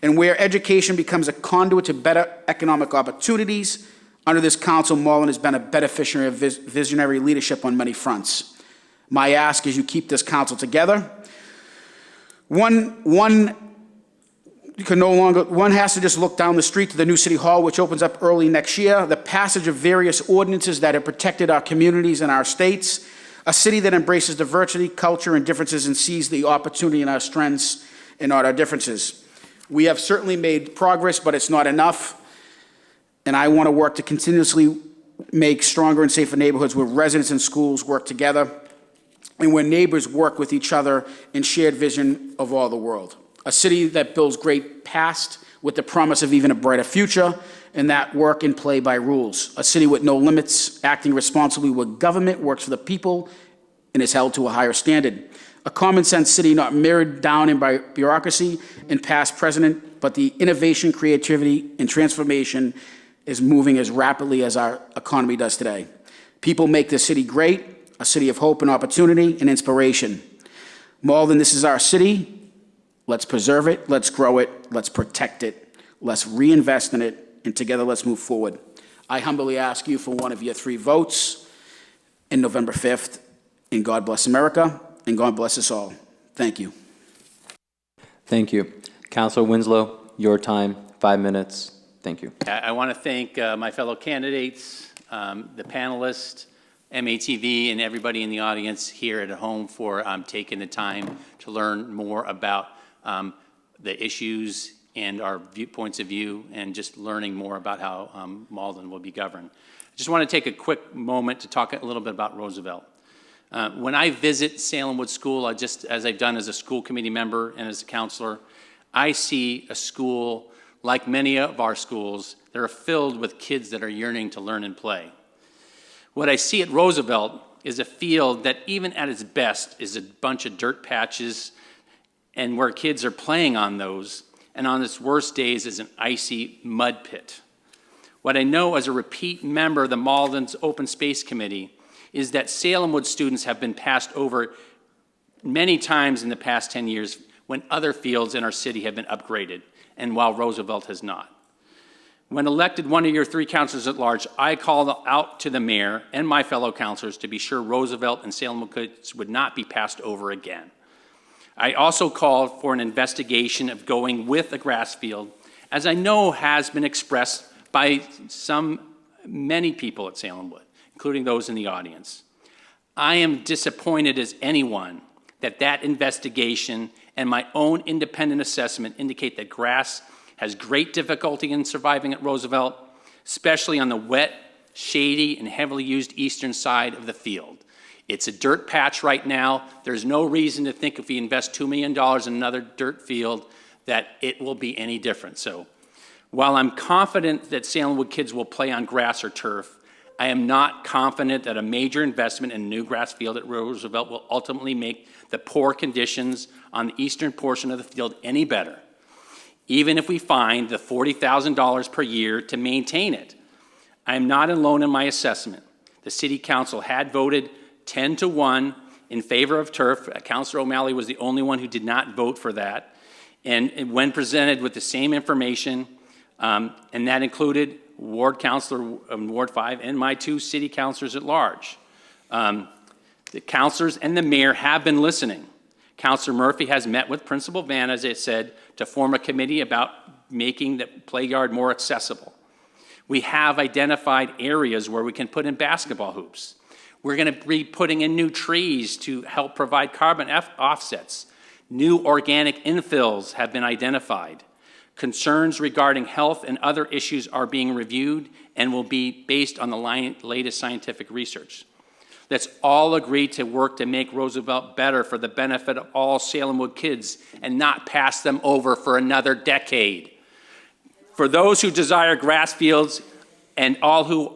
And where education becomes a conduit to better economic opportunities. Under this council, Malden has been a beneficiary of visionary leadership on many fronts. My ask is you keep this council together. One has to just look down the street to the new City Hall, which opens up early next year, the passage of various ordinances that have protected our communities and our states, a city that embraces diversity, culture, and differences and sees the opportunity in our strengths and not our differences. We have certainly made progress, but it's not enough, and I want to work to continuously make stronger and safer neighborhoods where residents and schools work together and where neighbors work with each other in shared vision of all the world. A city that builds great past with the promise of even a brighter future, and that work and play by rules. A city with no limits, acting responsibly where government works for the people and is held to a higher standard. A common-sense city not mirrored down in by bureaucracy and past precedent, but the innovation, creativity, and transformation is moving as rapidly as our economy does today. People make this city great, a city of hope and opportunity and inspiration. Malden, this is our city. Let's preserve it, let's grow it, let's protect it, let's reinvest in it, and together let's move forward. I humbly ask you for one of your 3 votes in November 5th, and God bless America, and God bless us all. Thank you. Thank you. Councilor Winslow, your time, 5 minutes. Thank you. I want to thank my fellow candidates, the panelists, MATV, and everybody in the audience here at home for taking the time to learn more about the issues and our viewpoints of view, and just learning more about how Malden will be governed. I just want to take a quick moment to talk a little bit about Roosevelt. When I visit Salem Wood School, as I've done as a school committee member and as a counselor, I see a school like many of our schools that are filled with kids that are yearning to learn and play. What I see at Roosevelt is a field that, even at its best, is a bunch of dirt patches, and where kids are playing on those, and on its worst days is an icy mud pit. What I know as a repeat member of the Malden's Open Space Committee is that Salem Wood students have been passed over many times in the past 10 years when other fields in our city have been upgraded, and while Roosevelt has not. When elected one of your 3 councilors at large, I called out to the mayor and my fellow councilors to be sure Roosevelt and Salem Wood kids would not be passed over again. I also called for an investigation of going with a grass field, as I know has been expressed by many people at Salem Wood, including those in the audience. I am disappointed as anyone that investigation and my own independent assessment indicate that grass has great difficulty in surviving at Roosevelt, especially on the wet, shady, and heavily used eastern side of the field. It's a dirt patch right now. There's no reason to think if we invest $2 million in another dirt field that it will be any different. So while I'm confident that Salem Wood kids will play on grass or turf, I am not confident that a major investment in a new grass field at Roosevelt will ultimately make the poor conditions on the eastern portion of the field any better, even if we find the $40,000 per year to maintain it. I am not alone in my assessment. The City Council had voted 10-1 in favor of turf. Councilor O'Malley was the only one who did not vote for that. And when presented with the same information, and that included Ward Councilor Ward 5 and my 2 city councilors at large. The councilors and the mayor have been listening. Councilor Murphy has met with Principal Vann, as I said, to form a committee about making the play yard more accessible. We have identified areas where we can put in basketball hoops. We're going to be putting in new trees to help provide carbon offsets. New organic infills have been identified. Concerns regarding health and other issues are being reviewed and will be based on the latest scientific research. Let's all agree to work to make Roosevelt better for the benefit of all Salem Wood kids and not pass them over for another decade. For those who desire grass fields and all who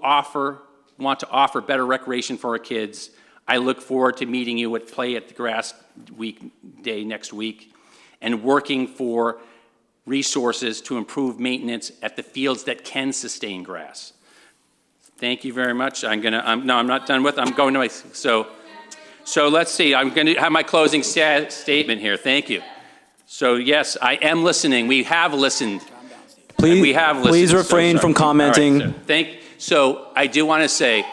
want to offer better recreation for our kids, I look forward to meeting you at Play at the Grass Day next week and working for resources to improve maintenance at the fields that can sustain grass. Thank you very much. I'm not done with. I'm going to my, so let's see. I'm going to have my closing statement here. Thank you. So yes, I am listening. We have listened. Please refrain from commenting. Right, so I do want to say,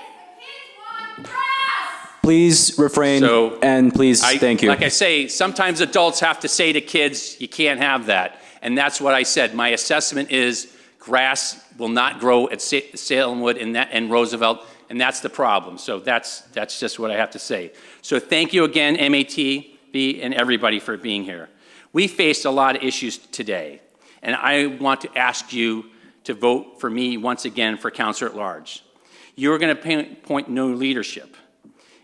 please refrain, and please, thank you. Like I say, sometimes adults have to say to kids, you can't have that. And that's what I said. My assessment is grass will not grow at Salem Wood and Roosevelt, and that's the problem. So that's just what I have to say. So thank you again, MATV, and everybody for being here. We faced a lot of issues today, and I want to ask you to vote for me once again for Councilor-At-Large. You're going to appoint new leadership,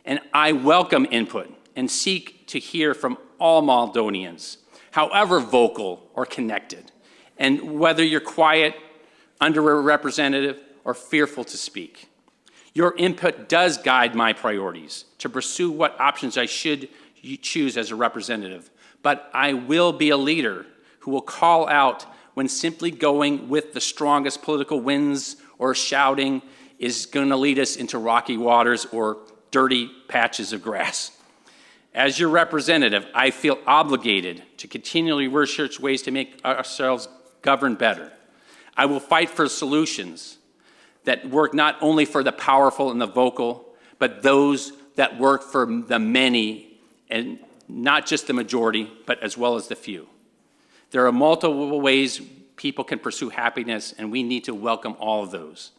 and I welcome input and seek to hear from all Maldonians, however vocal or connected. and whether you're quiet, underrepresented, or fearful to speak. Your input does guide my priorities to pursue what options I should choose as a representative, but I will be a leader who will call out when simply going with the strongest political winds or shouting is going to lead us into rocky waters or dirty patches of grass. As your representative, I feel obligated to continually research ways to make ourselves govern better. I will fight for solutions that work not only for the powerful and the vocal, but those that work for the many, and not just the majority, but as well as the few. There are multiple ways people can pursue happiness, and we need to welcome all of those.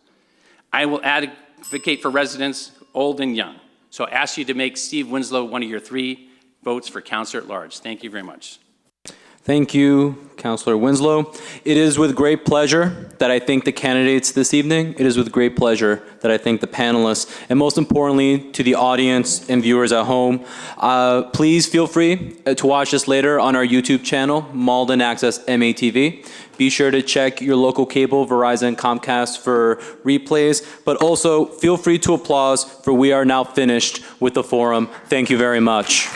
I will advocate for residents, old and young. So I ask you to make Steve Winslow one of your 3 votes for Councilor-At-Large. Thank you very much. Thank you, Councilor Winslow. It is with great pleasure that I thank the candidates this evening. It is with great pleasure that I thank the panelists, and most importantly, to the audience and viewers at home. Please feel free to watch this later on our YouTube channel, Malden Access MATV. Be sure to check your local cable, Verizon, Comcast for replays, but also feel free to applause, for we are now finished with the forum. Thank you very much.